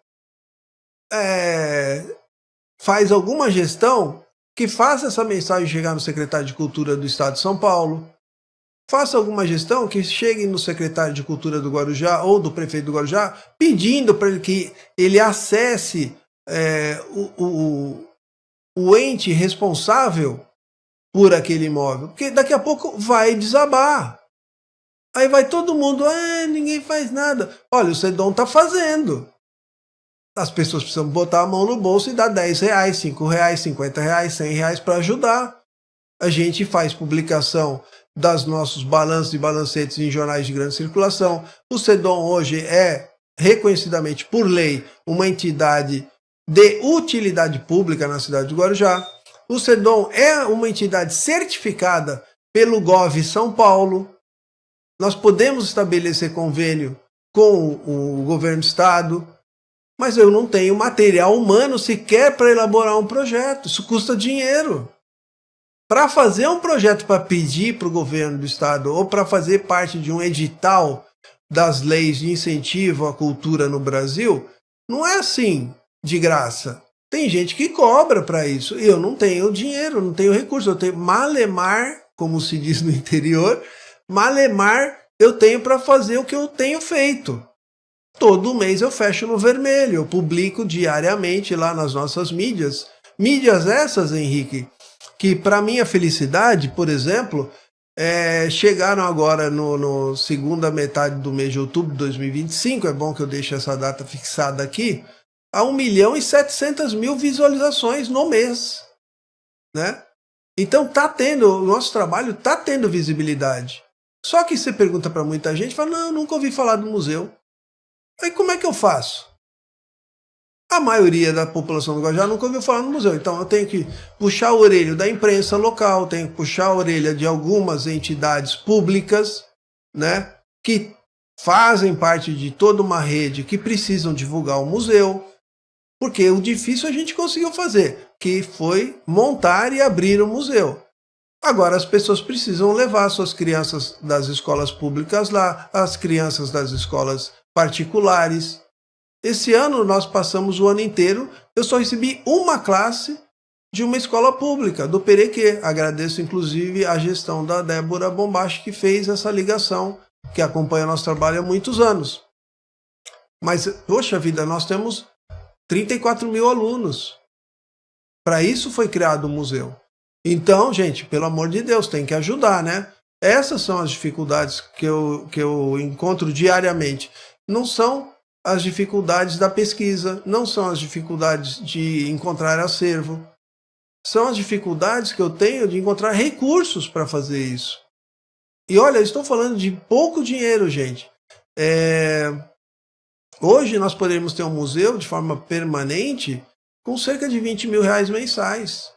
faz alguma gestão que faça essa mensagem chegar no secretário de Cultura do Estado de São Paulo, faça alguma gestão que chegue no secretário de Cultura do Guarujá ou do prefeito do Guarujá, pedindo para ele que ele acesse o ente responsável por aquele imóvel, porque daqui a pouco vai desabar. Aí vai todo mundo, ninguém faz nada. Olha, o SEDOM está fazendo. As pessoas precisam botar a mão no bolso e dar R$10, R$5, R$50, R$100 para ajudar. A gente faz publicação dos nossos balanços e balancetes em jornais de grande circulação. O SEDOM hoje é, reconhecidamente por lei, uma entidade de utilidade pública na cidade de Guarujá. O SEDOM é uma entidade certificada pelo Gov São Paulo. Nós podemos estabelecer convênio com o governo do estado, mas eu não tenho material humano sequer para elaborar um projeto. Isso custa dinheiro. Para fazer um projeto para pedir para o governo do estado ou para fazer parte de um edital das leis de incentivo à cultura no Brasil, não é assim, de graça. Tem gente que cobra para isso. Eu não tenho dinheiro, não tenho recurso. Eu tenho malemar, como se diz no interior, malemar eu tenho para fazer o que eu tenho feito. Todo mês eu fecho no vermelho. Eu publico diariamente lá nas nossas mídias. Mídias essas, Henrique, que para minha felicidade, por exemplo, chegaram agora no segunda metade do mês de outubro de 2025, é bom que eu deixe essa data fixada aqui, a 1.700.000 visualizações no mês, né? Então o nosso trabalho está tendo visibilidade. Só que você pergunta para muita gente, fala, não, nunca ouvi falar do museu. Aí como é que eu faço? A maioria da população do Guarujá nunca ouviu falar no museu. Então eu tenho que puxar a orelha da imprensa local, tenho que puxar a orelha de algumas entidades públicas, né, que fazem parte de toda uma rede que precisam divulgar o museu. Porque o difícil a gente conseguiu fazer, que foi montar e abrir o museu. Agora as pessoas precisam levar suas crianças das escolas públicas lá, as crianças das escolas particulares. Esse ano nós passamos o ano inteiro, eu só recebi uma classe de uma escola pública, do Perequê. Agradeço inclusive a gestão da Débora Bombachi, que fez essa ligação, que acompanha nosso trabalho há muitos anos. Mas, poxa vida, nós temos 34.000 alunos. Para isso foi criado o museu. Então, gente, pelo amor de Deus, tem que ajudar, né? Essas são as dificuldades que eu encontro diariamente. Não são as dificuldades da pesquisa, não são as dificuldades de encontrar acervo. São as dificuldades que eu tenho de encontrar recursos para fazer isso. E olha, eu estou falando de pouco dinheiro, gente. Hoje nós poderíamos ter um museu de forma permanente com cerca de R$20.000 mensais.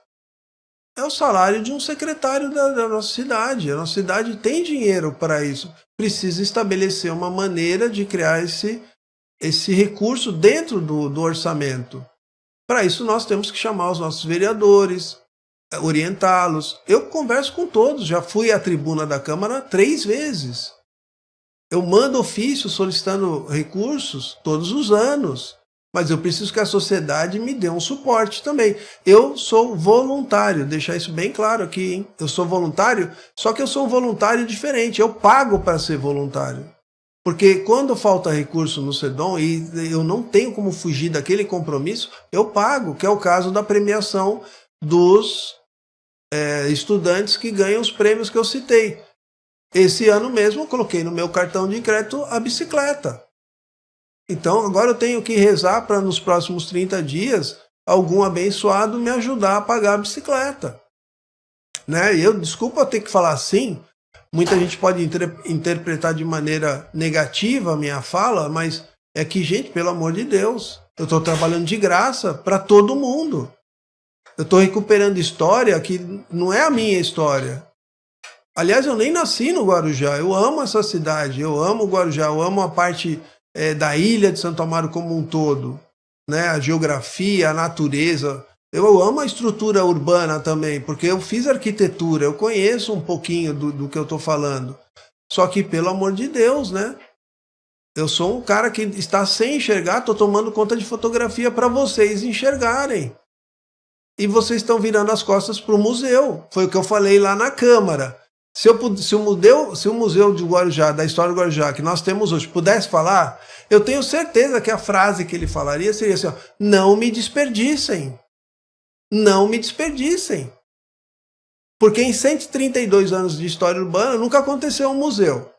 É o salário de um secretário da nossa cidade. A nossa cidade tem dinheiro para isso. Precisa estabelecer uma maneira de criar esse recurso dentro do orçamento. Para isso nós temos que chamar os nossos vereadores, orientá-los. Eu converso com todos, já fui à tribuna da Câmara 3 vezes. Eu mando ofício solicitando recursos todos os anos, mas eu preciso que a sociedade me dê um suporte também. Eu sou voluntário, deixar isso bem claro aqui, hein? Eu sou voluntário, só que eu sou um voluntário diferente, eu pago para ser voluntário. Porque quando falta recurso no SEDOM e eu não tenho como fugir daquele compromisso, eu pago, que é o caso da premiação dos estudantes que ganham os prêmios que eu citei. Esse ano mesmo eu coloquei no meu cartão de crédito a bicicleta. Então agora eu tenho que rezar para nos próximos 30 dias algum abençoado me ajudar a pagar a bicicleta. Né? E desculpa eu ter que falar assim, muita gente pode interpretar de maneira negativa a minha fala, mas é que, gente, pelo amor de Deus, eu estou trabalhando de graça para todo mundo. Eu estou recuperando história que não é a minha história. Aliás, eu nem nasci no Guarujá, eu amo essa cidade, eu amo o Guarujá, eu amo a parte da ilha de Santo Amaro como um todo, né? A geografia, a natureza. Eu amo a estrutura urbana também, porque eu fiz arquitetura, eu conheço um pouquinho do que eu estou falando. Só que, pelo amor de Deus, né? Eu sou um cara que está sem enxergar, estou tomando conta de fotografia para vocês enxergarem. E vocês estão virando as costas para o museu. Foi o que eu falei lá na Câmara. Se o Museu de Guarujá, da história do Guarujá, que nós temos hoje, pudesse falar, eu tenho certeza que a frase que ele falaria seria assim, ó, não me desperdicem. Não me desperdicem. Porque em 132 anos de história urbana nunca aconteceu um museu.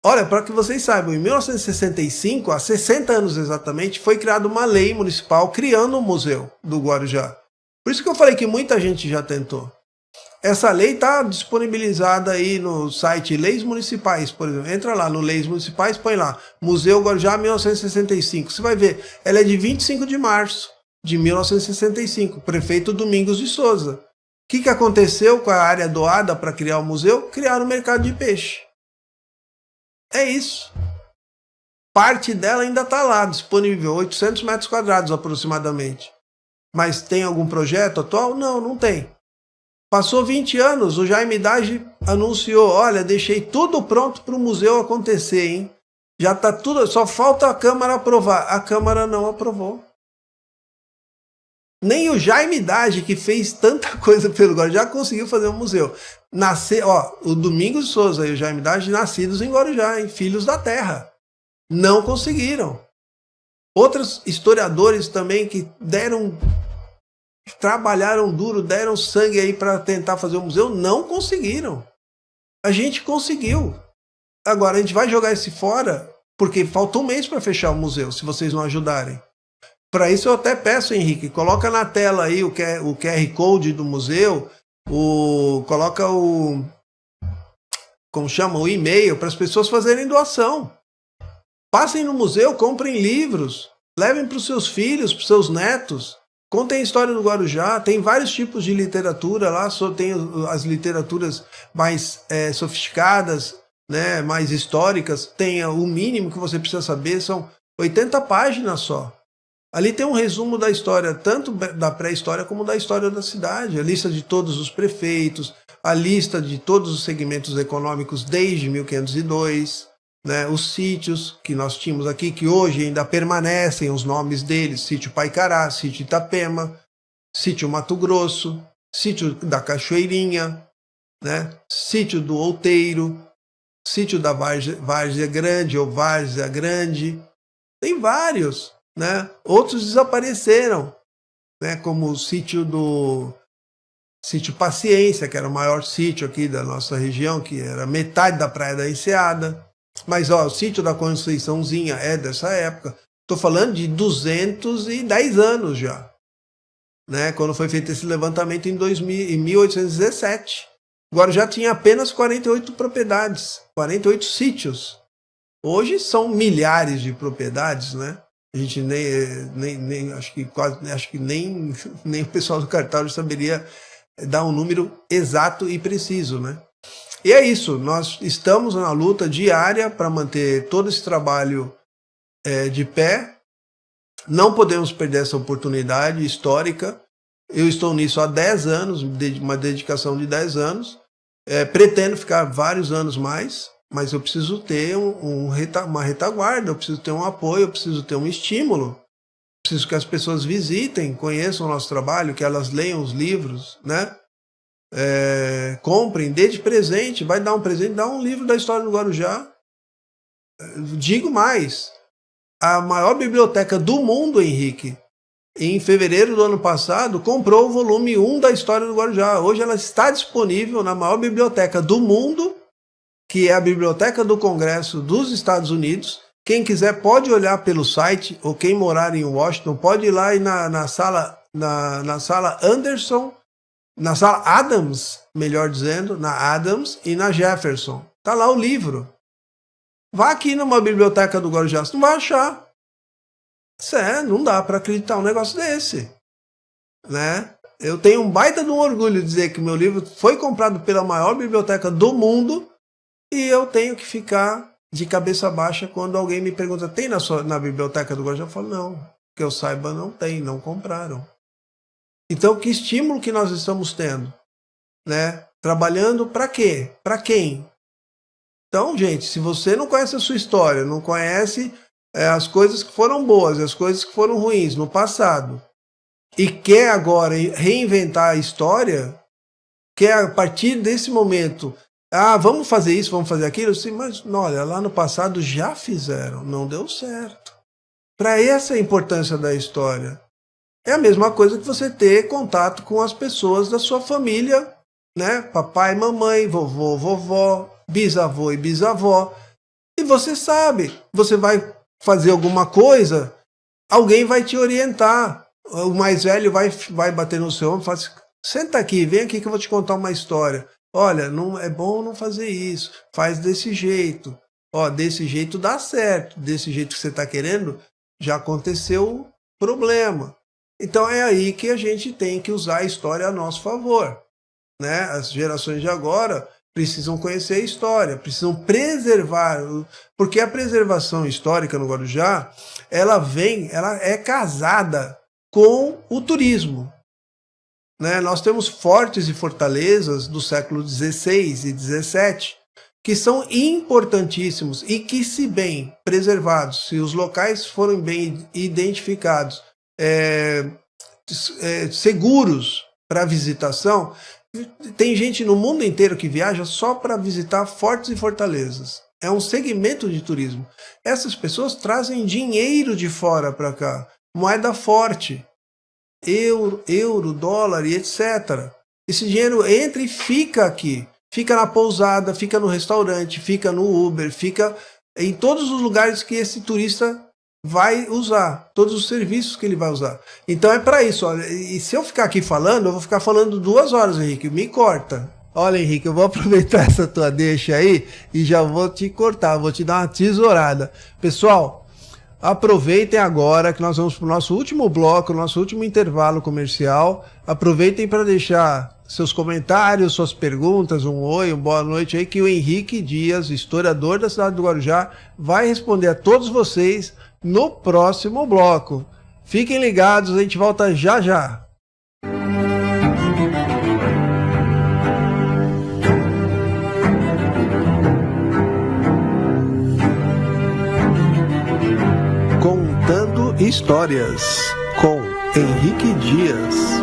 Olha, para que vocês saibam, em 1965, há 60 anos exatamente, foi criada uma lei municipal criando o Museu do Guarujá. Por isso que eu falei que muita gente já tentou. Essa lei está disponibilizada aí no site Leis Municipais, por exemplo. Entra lá no Leis Municipais, põe lá, Museu Guarujá 1965. Você vai ver, ela é de 25 de março de 1965, prefeito Domingos de Souza. O que aconteceu com a área doada para criar o museu? Criaram o mercado de peixe. É isso. Parte dela ainda está lá, disponível, 800 metros quadrados aproximadamente. Mas tem algum projeto atual? Não, não tem. Passou 20 anos, o Jaime Dage anunciou, olha, deixei tudo pronto para o museu acontecer, hein? Já está tudo, só falta a Câmara aprovar. A Câmara não aprovou. Nem o Jaime Dage, que fez tanta coisa pelo Guarujá, conseguiu fazer um museu. O Domingos Souza e o Jaime Dage, nascidos em Guarujá, hein? Filhos da terra. Não conseguiram. Outros historiadores também que trabalharam duro, deram sangue aí para tentar fazer o museu, não conseguiram. A gente conseguiu. Agora a gente vai jogar esse fora, porque falta um mês para fechar o museu, se vocês não ajudarem. Para isso eu até peço, Henrique, coloca na tela aí o QR Code do museu, coloca o e-mail para as pessoas fazerem doação. Passem no museu, comprem livros, levem para os seus filhos, para os seus netos. Contem a história do Guarujá, tem vários tipos de literatura lá, tem as literaturas mais sofisticadas, né, mais históricas, tem o mínimo que você precisa saber, são 80 páginas só. Ali tem um resumo da história, tanto da pré-história como da história da cidade, a lista de todos os prefeitos, a lista de todos os segmentos econômicos desde 1502, né, os sítios que nós tínhamos aqui, que hoje ainda permanecem os nomes deles, sítio Paicará, sítio Itapema, sítio Mato Grosso, sítio da Cachoeirinha, né, sítio do Outeiro, sítio da Várzea Grande ou Várzea Grande, tem vários, né? Outros desapareceram, né? Como o sítio Paciência, que era o maior sítio aqui da nossa região, que era metade da Praia da Enseada. Mas o sítio da Conceiçãozinha é dessa época. Estou falando de 210 anos já, né? Quando foi feito esse levantamento em 1817. Agora já tinha apenas 48 propriedades, 48 sítios. Hoje são milhares de propriedades, né? A gente acho que nem o pessoal do cartório saberia dar um número exato e preciso, né? E é isso, nós estamos na luta diária para manter todo esse trabalho de pé. Não podemos perder essa oportunidade histórica. Eu estou nisso há 10 anos, uma dedicação de 10 anos. Pretendo ficar vários anos mais, mas eu preciso ter uma retaguarda, eu preciso ter um apoio, eu preciso ter um estímulo. Preciso que as pessoas visitem, conheçam o nosso trabalho, que elas leiam os livros, né? Comprem, dê de presente, vai dar um presente, dá um livro da história do Guarujá. Digo mais, a maior biblioteca do mundo, Henrique, em fevereiro do ano passado, comprou o volume 1 da história do Guarujá. Hoje ela está disponível na maior biblioteca do mundo, que é a Biblioteca do Congresso dos Estados Unidos. Quem quiser pode olhar pelo site, ou quem morar em Washington pode ir lá e na sala Anderson, na sala Adams, melhor dizendo, na Adams e na Jefferson. Está lá o livro. Vá aqui numa biblioteca do Guarujá, você não vai achar. Não dá para acreditar um negócio desse, né? Eu tenho um baita de um orgulho de dizer que meu livro foi comprado pela maior biblioteca do mundo e eu tenho que ficar de cabeça baixa quando alguém me pergunta, tem na biblioteca do Guarujá? Eu falo, não, que eu saiba não tem, não compraram. Então, que estímulo que nós estamos tendo, né? Trabalhando para quê? Para quem? Então, gente, se você não conhece a sua história, não conhece as coisas que foram boas, as coisas que foram ruins no passado, e quer agora reinventar a história, quer a partir desse momento, vamos fazer isso, vamos fazer aquilo, sim, mas olha, lá no passado já fizeram, não deu certo. Para essa é a importância da história. É a mesma coisa que você ter contato com as pessoas da sua família, né? Papai, mamãe, vovô, vovó, bisavô e bisavó. E você sabe, você vai fazer alguma coisa, alguém vai te orientar. O mais velho vai bater no seu ombro e fala assim, senta aqui, vem aqui que eu vou te contar uma história. Olha, não é bom não fazer isso, faz desse jeito. Desse jeito dá certo, desse jeito que você está querendo, já aconteceu problema. Então é aí que a gente tem que usar a história a nosso favor, né? As gerações de agora precisam conhecer a história, precisam preservar, porque a preservação histórica no Guarujá, ela é casada com o turismo. né? Nós temos fortes e fortalezas do século XVI e XVII que são importantíssimos e que, se bem preservados, se os locais forem bem identificados, seguros para visitação, tem gente no mundo inteiro que viaja só para visitar fortes e fortalezas. É um segmento de turismo. Essas pessoas trazem dinheiro de fora para cá, moeda forte, euro, dólar e etc. Esse dinheiro entra e fica aqui. Fica na pousada, fica no restaurante, fica no Uber, fica em todos os lugares que esse turista vai usar, todos os serviços que ele vai usar. Então é para isso. Olha, e se eu ficar aqui falando, eu vou ficar falando 2 horas, Henrique, me corta. Olha, Henrique, eu vou aproveitar essa tua deixa aí e já vou te cortar, vou te dar uma tesourada. Pessoal, aproveitem agora que nós vamos para o nosso último bloco, nosso último intervalo comercial. Aproveitem para deixar seus comentários, suas perguntas, um oi, uma boa noite aí, que o Henrique Dias, historiador da cidade do Guarujá, vai responder a todos vocês no próximo bloco. Fiquem ligados, a gente volta já já. Contando Histórias, com Henrique Dias.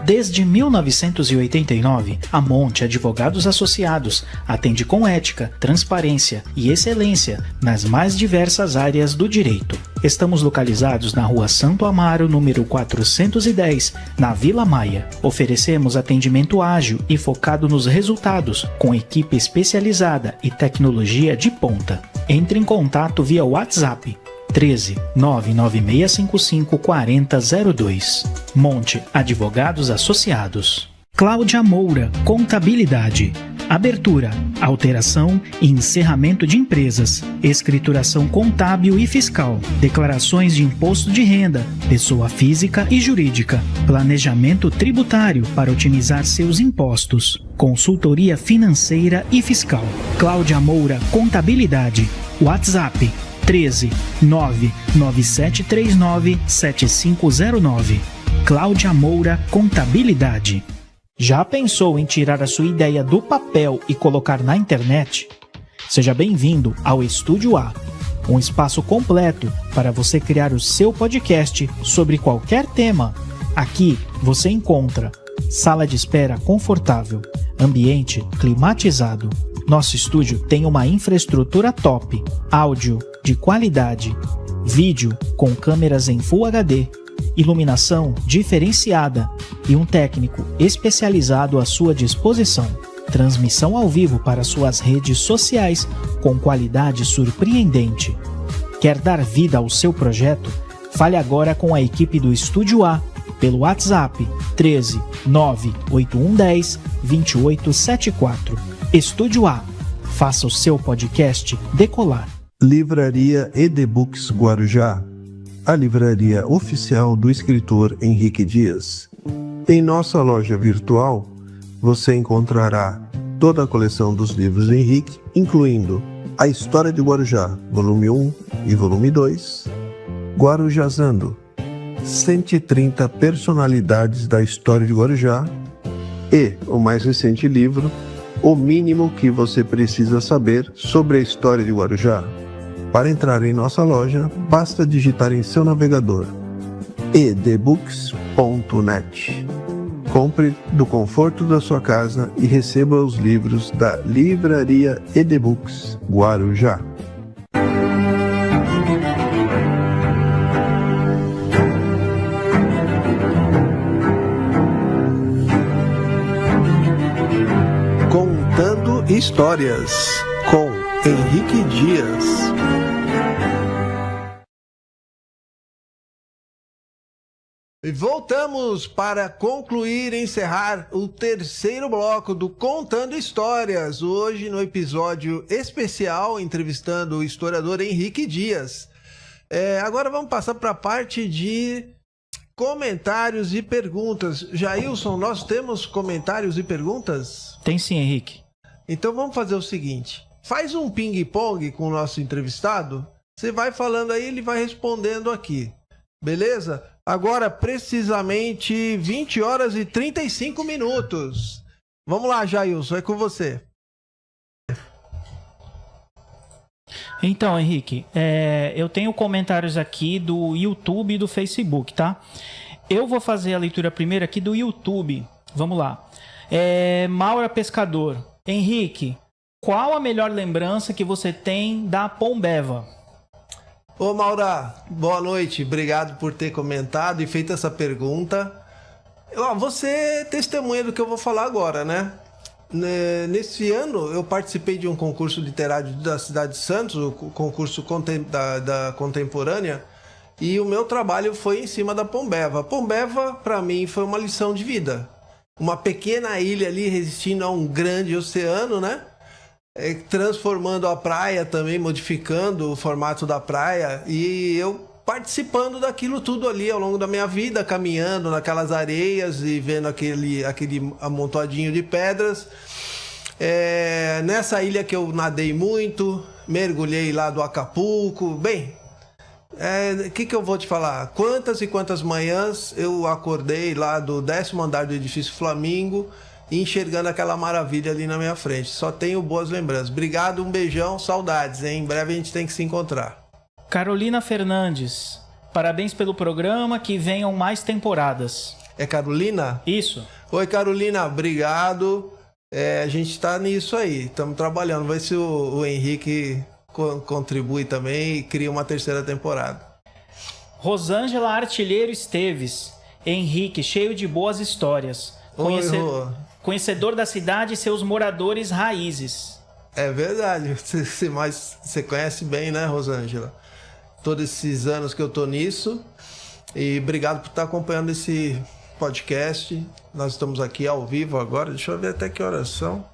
Desde 1989, a Monte Advogados Associados atende com ética, transparência e excelência nas mais diversas áreas do direito. Estamos localizados na Rua Santo Amaro, número 410, na Vila Maia. Oferecemos atendimento ágil e focado nos resultados, com equipe especializada e tecnologia de ponta. Entre em contato via WhatsApp 13 99655 4002. Monte Advogados Associados. Cláudia Moura, Contabilidade. Abertura, alteração e encerramento de empresas, escrituração contábil e fiscal, declarações de imposto de renda, pessoa física e jurídica, planejamento tributário para otimizar seus impostos, consultoria financeira e fiscal. Cláudia Moura, Contabilidade. WhatsApp 13 99739 7509. Cláudia Moura, Contabilidade. Já pensou em tirar a sua ideia do papel e colocar na internet? Seja bem-vindo ao Estúdio A, um espaço completo para você criar o seu podcast sobre qualquer tema. Aqui você encontra sala de espera confortável, ambiente climatizado. Nosso estúdio tem uma infraestrutura top, áudio de qualidade, vídeo com câmeras em Full HD, iluminação diferenciada e um técnico especializado à sua disposição. Transmissão ao vivo para suas redes sociais com qualidade surpreendente. Quer dar vida ao seu projeto? Fale agora com a equipe do Estúdio A pelo WhatsApp 13 98110 2874. Estúdio A. Faça o seu podcast decolar. Livraria Edebooks Guarujá, a livraria oficial do escritor Henrique Dias. Em nossa loja virtual, você encontrará toda a coleção dos livros de Henrique, incluindo A História de Guarujá, volume 1 e volume 2, Guarujazando, 130 personalidades da história de Guarujá, e o mais recente livro, O Mínimo que Você Precisa Saber sobre a História de Guarujá. Para entrar em nossa loja, basta digitar em seu navegador edebooks.net. Compre do conforto da sua casa e receba os livros da Livraria Edebooks Guarujá. Contando Histórias, com Henrique Dias. E voltamos para concluir e encerrar o terceiro bloco do Contando Histórias. Hoje no episódio especial, entrevistando o historiador Henrique Dias. Agora vamos passar para a parte de comentários e perguntas. Jailson, nós temos comentários e perguntas? Tem sim, Henrique. Então vamos fazer o seguinte. Faz um ping-pong com o nosso entrevistado. Você vai falando aí, ele vai respondendo aqui. Beleza? Agora, precisamente 20 horas e 35 minutos. Vamos lá, Jailson, é com você. Então, Henrique, eu tenho comentários aqui do YouTube e do Facebook, tá? Eu vou fazer a leitura primeiro aqui do YouTube. Vamos lá. Maura Pescador. Henrique, qual a melhor lembrança que você tem da Pombeva? Ô, Maura, boa noite. Obrigado por ter comentado e feito essa pergunta. Você é testemunha do que eu vou falar agora, né? Nesse ano, eu participei de um concurso literário da cidade de Santos, o concurso da Contemporânea, e o meu trabalho foi em cima da Pombeva. A Pombeva, para mim, foi uma lição de vida. Uma pequena ilha ali resistindo a um grande oceano, né? Transformando a praia também, modificando o formato da praia, e eu participando daquilo tudo ali ao longo da minha vida, caminhando naquelas areias e vendo aquele amontoadinho de pedras. Nessa ilha que eu nadei muito, mergulhei lá do Acapulco. Bem, o que eu vou te falar? Quantas e quantas manhãs eu acordei lá do 10º andar do edifício Flamingo, enxergando aquela maravilha ali na minha frente. Só tenho boas lembranças. Obrigado, um beijão, saudades, hein? Em breve a gente tem que se encontrar. Carolina Fernandes. Parabéns pelo programa, que venham mais temporadas. É Carolina? Isso. Oi, Carolina, obrigado. A gente tá nisso aí, estamos trabalhando. Vai ver se o Henrique contribui também e cria uma 3ª temporada. Rosângela Artilheiro Esteves. Henrique, cheio de boas histórias. Conhecedor da cidade e seus moradores raízes. É verdade, você conhece bem, né, Rosângela? Todos esses anos que eu tô nisso. E obrigado por estar acompanhando esse podcast. Nós estamos aqui ao vivo agora. Deixa eu ver até que horas são.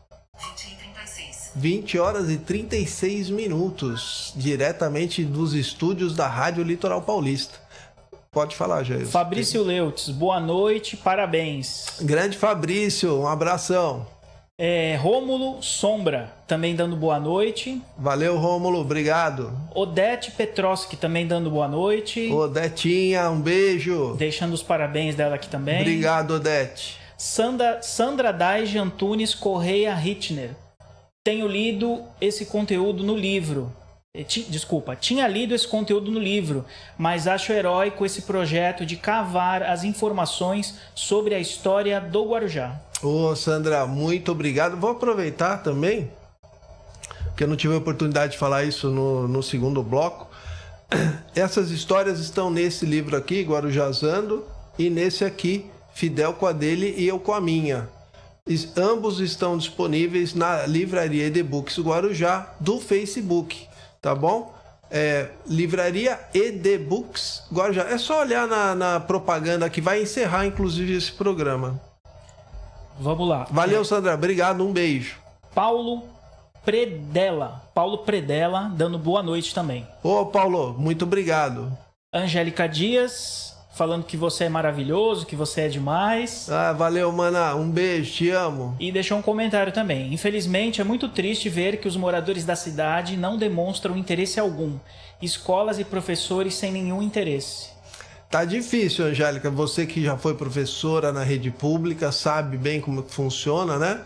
20 horas e 36 minutos. Diretamente dos estúdios da Rádio Litoral Paulista. Pode falar, Jair. Fabrício Leutz, boa noite, parabéns. Grande Fabrício, um abração. Rômulo Sombra, também dando boa noite. Valeu, Rômulo, obrigado. Odete Petroski, também dando boa noite. Odetinha, um beijo. Deixando os parabéns dela aqui também. Obrigado, Odete. Sandra Daige Antunes Correia Hitner. Tenho lido esse conteúdo no livro. Tinha lido esse conteúdo no livro, mas acho heróico esse projeto de cavar as informações sobre a história do Guarujá. Ô, Sandra, muito obrigado. Vou aproveitar também, que eu não tive a oportunidade de falar isso no segundo bloco. Essas histórias estão nesse livro aqui, Guarujazando, e nesse aqui, Fidel com a dele e eu com a minha. Ambos estão disponíveis na Livraria ED-Books Guarujá do Facebook, tá bom? Livraria ED-Books Guarujá. É só olhar na propaganda que vai encerrar, inclusive, esse programa. Vamos lá. Valeu, Sandra. Obrigado. Um beijo. Paulo Predella, dando boa noite também. Ô, Paulo, muito obrigado. Angélica Dias, falando que você é maravilhoso, que você é demais. Valeu, mana. Um beijo, te amo. E deixou um comentário também. Infelizmente, é muito triste ver que os moradores da cidade não demonstram interesse algum. Escolas e professores sem nenhum interesse. Tá difícil, Angélica. Você que já foi professora na rede pública, sabe bem como funciona, né?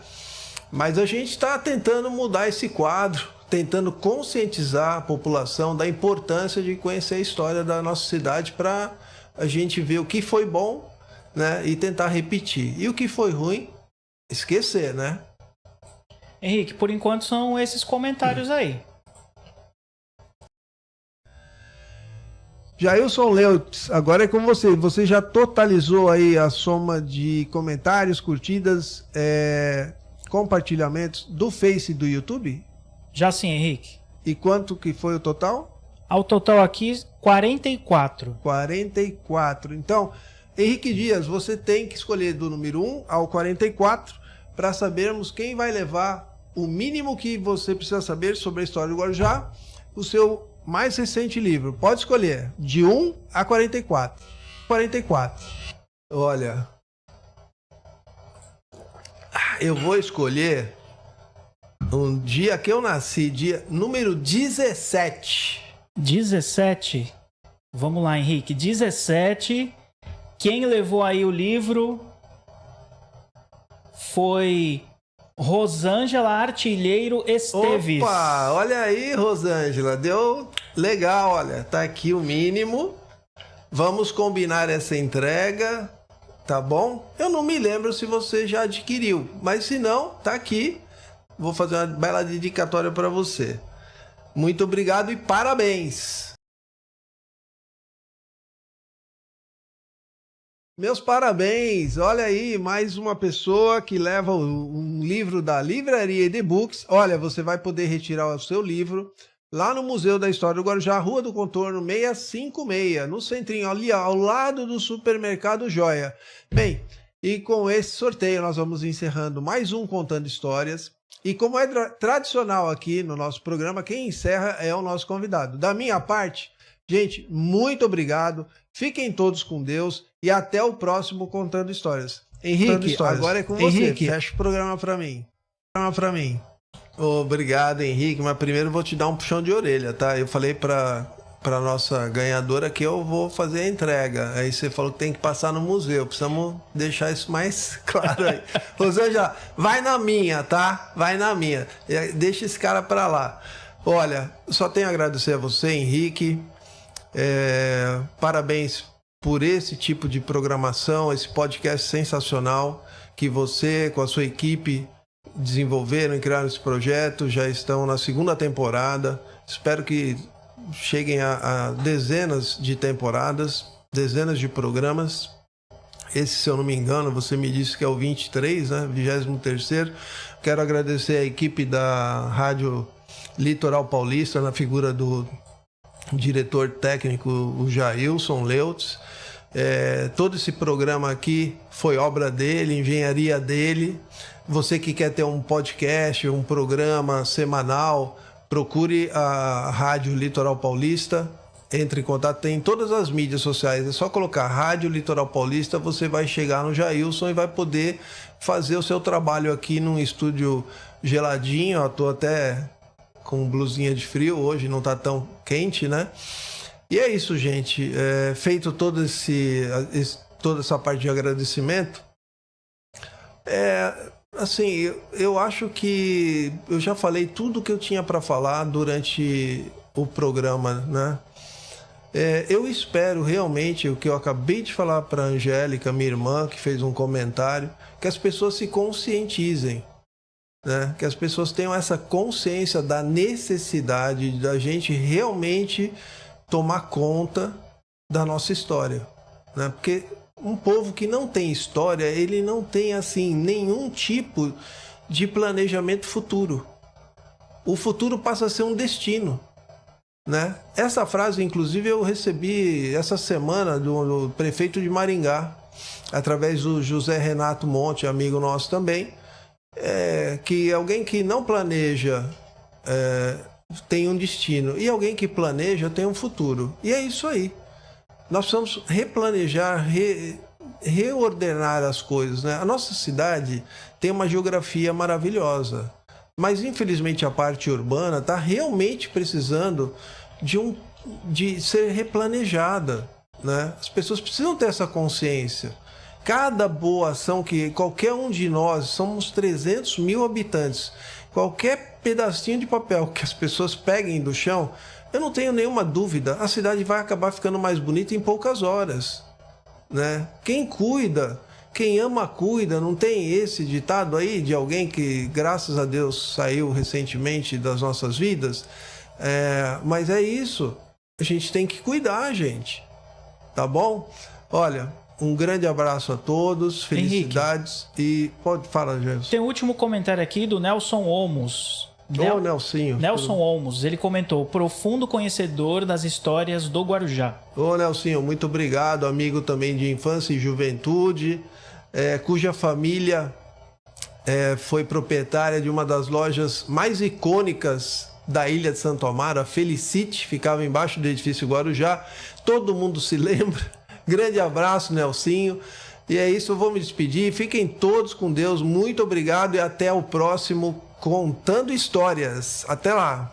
Mas a gente está tentando mudar esse quadro, tentando conscientizar a população da importância de conhecer a história da nossa cidade para a gente ver o que foi bom, né, e tentar repetir. E o que foi ruim, esquecer, né? Henrique, por enquanto são esses comentários aí. Jailson Leutz, agora é com você. Você já totalizou aí a soma de comentários, curtidas, compartilhamentos do Face e do YouTube? Já sim, Henrique. E quanto que foi o total? Ao total aqui, 44. 44. Então, Henrique Dias, você tem que escolher do número 1 ao 44 para sabermos quem vai levar o mínimo que você precisa saber sobre a história do Guarujá, o seu mais recente livro. Pode escolher de 1 a 44. 44. Olha, eu vou escolher um dia que eu nasci, dia número 17. 17. Vamos lá, Henrique. 17 Quem levou aí o livro foi Rosângela Artilheiro Esteves. Opa, olha aí, Rosângela, deu legal, olha, tá aqui o mínimo. Vamos combinar essa entrega, tá bom? Eu não me lembro se você já adquiriu, mas se não, tá aqui. Vou fazer uma bela dedicatória para você. Muito obrigado e parabéns! Meus parabéns! Olha aí, mais uma pessoa que leva um livro da Livraria ED Books. Olha, você vai poder retirar o seu livro lá no Museu da História do Guarujá, Rua do Contorno 656, no centrinho, ali ao lado do supermercado Joia. Bem, e com esse sorteio nós vamos encerrando mais um Contando Histórias. E como é tradicional aqui no nosso programa, quem encerra é o nosso convidado. Da minha parte, gente, muito obrigado. Fiquem todos com Deus e até o próximo Contando Histórias. Henrique, agora é com você. Henrique, fecha o programa para mim. Obrigado, Henrique, mas primeiro eu vou te dar um puxão de orelha, tá? Eu falei para nossa ganhadora que eu vou fazer a entrega. Aí você falou que tem que passar no museu. Precisamos deixar isso mais claro aí. Rosângela, vai na minha, tá? Vai na minha. Deixa esse cara para lá. Olha, só tenho a agradecer a você, Henrique. Parabéns por esse tipo de programação, esse podcast sensacional que você com a sua equipe desenvolveram e criaram esse projeto. Já estão na segunda temporada. Espero que cheguem a dezenas de temporadas, dezenas de programas. Esse, se eu não me engano, você me disse que é o 23, né? 23º. Quero agradecer a equipe da Rádio Litoral Paulista, na figura do diretor técnico, o Jailson Leutz. Todo esse programa aqui foi obra dele, engenharia dele. Você que quer ter um podcast, um programa semanal, procure a Rádio Litoral Paulista, entre em contato, tem em todas as mídias sociais, é só colocar Rádio Litoral Paulista, você vai chegar no Jailson e vai poder fazer o seu trabalho aqui num estúdio geladinho. Ó, tô até com blusinha de frio hoje, não tá tão quente, né? E é isso, gente. Feito toda essa parte de agradecimento, assim, eu acho que eu já falei tudo que eu tinha para falar durante o programa, né? Eu espero realmente, o que eu acabei de falar para a Angélica, minha irmã, que fez um comentário, que as pessoas se conscientizem, né? Que as pessoas tenham essa consciência da necessidade da gente realmente tomar conta da nossa história, né? Porque um povo que não tem história, ele não tem assim nenhum tipo de planejamento futuro. O futuro passa a ser um destino, né? Essa frase, inclusive, eu recebi essa semana do prefeito de Maringá, através do José Renato Monte, amigo nosso também, que alguém que não planeja tem um destino, e alguém que planeja tem um futuro. E é isso aí. Nós precisamos replanejar, reordenar as coisas, né? A nossa cidade tem uma geografia maravilhosa, mas infelizmente a parte urbana está realmente precisando de ser replanejada, né? As pessoas precisam ter essa consciência. Cada boa ação que qualquer um de nós, somos 300 mil habitantes, qualquer pedacinho de papel que as pessoas peguem do chão, eu não tenho nenhuma dúvida, a cidade vai acabar ficando mais bonita em poucas horas, né? Quem cuida, quem ama cuida, não tem esse ditado aí de alguém que, graças a Deus, saiu recentemente das nossas vidas? Mas é isso, a gente tem que cuidar, gente, tá bom? Olha, um grande abraço a todos, felicidades. Henrique, e pode falar, Jesus. Tem um último comentário aqui do Nelson Olmos. Nelson Olmos, ele comentou: profundo conhecedor das histórias do Guarujá. Ô Nelsinho, muito obrigado, amigo também de infância e juventude, cuja família foi proprietária de uma das lojas mais icônicas da ilha de Santo Amaro, a Felicite, ficava embaixo do edifício Guarujá, todo mundo se lembra. Grande abraço, Nelsinho. E é isso, eu vou me despedir. Fiquem todos com Deus, muito obrigado e até o próximo Contando Histórias. Até lá!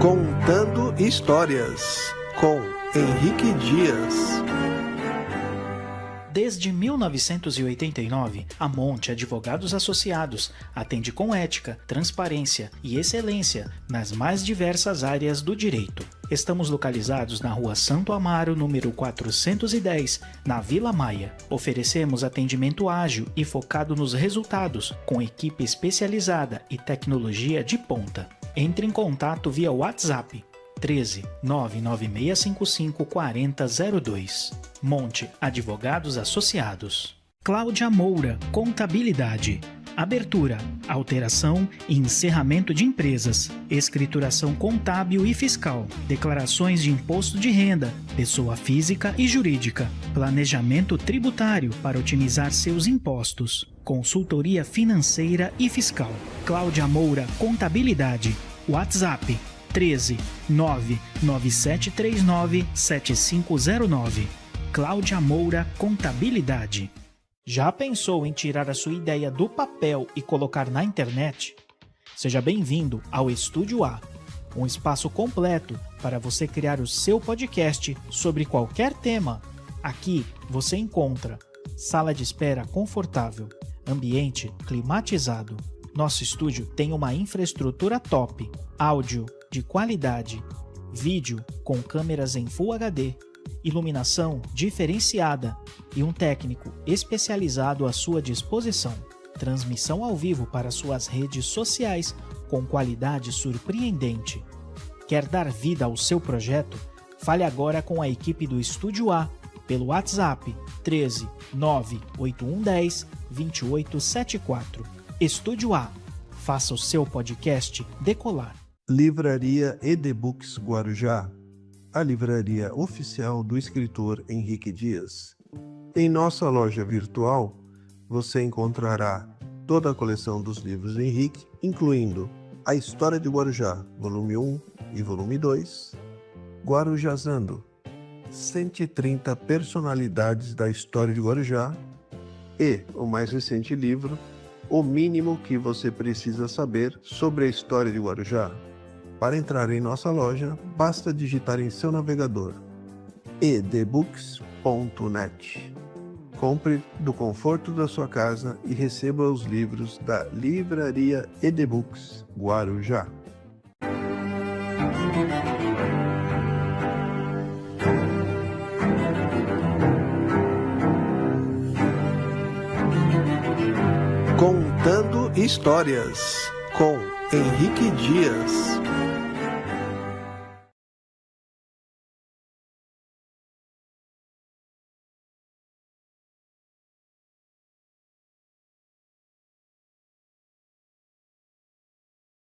Contando Histórias, com Henrique Dias. Desde 1989, a Monte Advogados Associados atende com ética, transparência e excelência nas mais diversas áreas do direito. Estamos localizados na Rua Santo Amaro, número 410, na Vila Maia. Oferecemos atendimento ágil e focado nos resultados, com equipe especializada e tecnologia de ponta. Entre em contato via WhatsApp 13 99655 4002. Monte Advogados Associados. Cláudia Moura, Contabilidade. Abertura, alteração e encerramento de empresas, escrituração contábil e fiscal, declarações de imposto de renda, pessoa física e jurídica, planejamento tributário para otimizar seus impostos, consultoria financeira e fiscal. Cláudia Moura, Contabilidade. WhatsApp 13 99739 7509. Cláudia Moura, Contabilidade. Já pensou em tirar a sua ideia do papel e colocar na internet? Seja bem-vindo ao Estúdio A, um espaço completo para você criar o seu podcast sobre qualquer tema. Aqui você encontra sala de espera confortável, ambiente climatizado. Nosso estúdio tem uma infraestrutura top, áudio de qualidade, vídeo com câmeras em Full HD, iluminação diferenciada e um técnico especializado à sua disposição. Transmissão ao vivo para suas redes sociais com qualidade surpreendente. Quer dar vida ao seu projeto? Fale agora com a equipe do Estúdio A pelo WhatsApp 13 98110 2874. Estúdio A. Faça o seu podcast decolar. Livraria Edebooks Guarujá, a livraria oficial do escritor Henrique Dias. Em nossa loja virtual, você encontrará toda a coleção dos livros de Henrique, incluindo A História de Guarujá, volume 1 e volume 2, Guarujazando, 130 personalidades da história de Guarujá, e o mais recente livro, O Mínimo que Você Precisa Saber sobre a História de Guarujá. Para entrar em nossa loja, basta digitar em seu navegador edebooks.net. Compre do conforto da sua casa e receba os livros da Livraria Edebooks Guarujá. Contando Histórias, com Henrique Dias.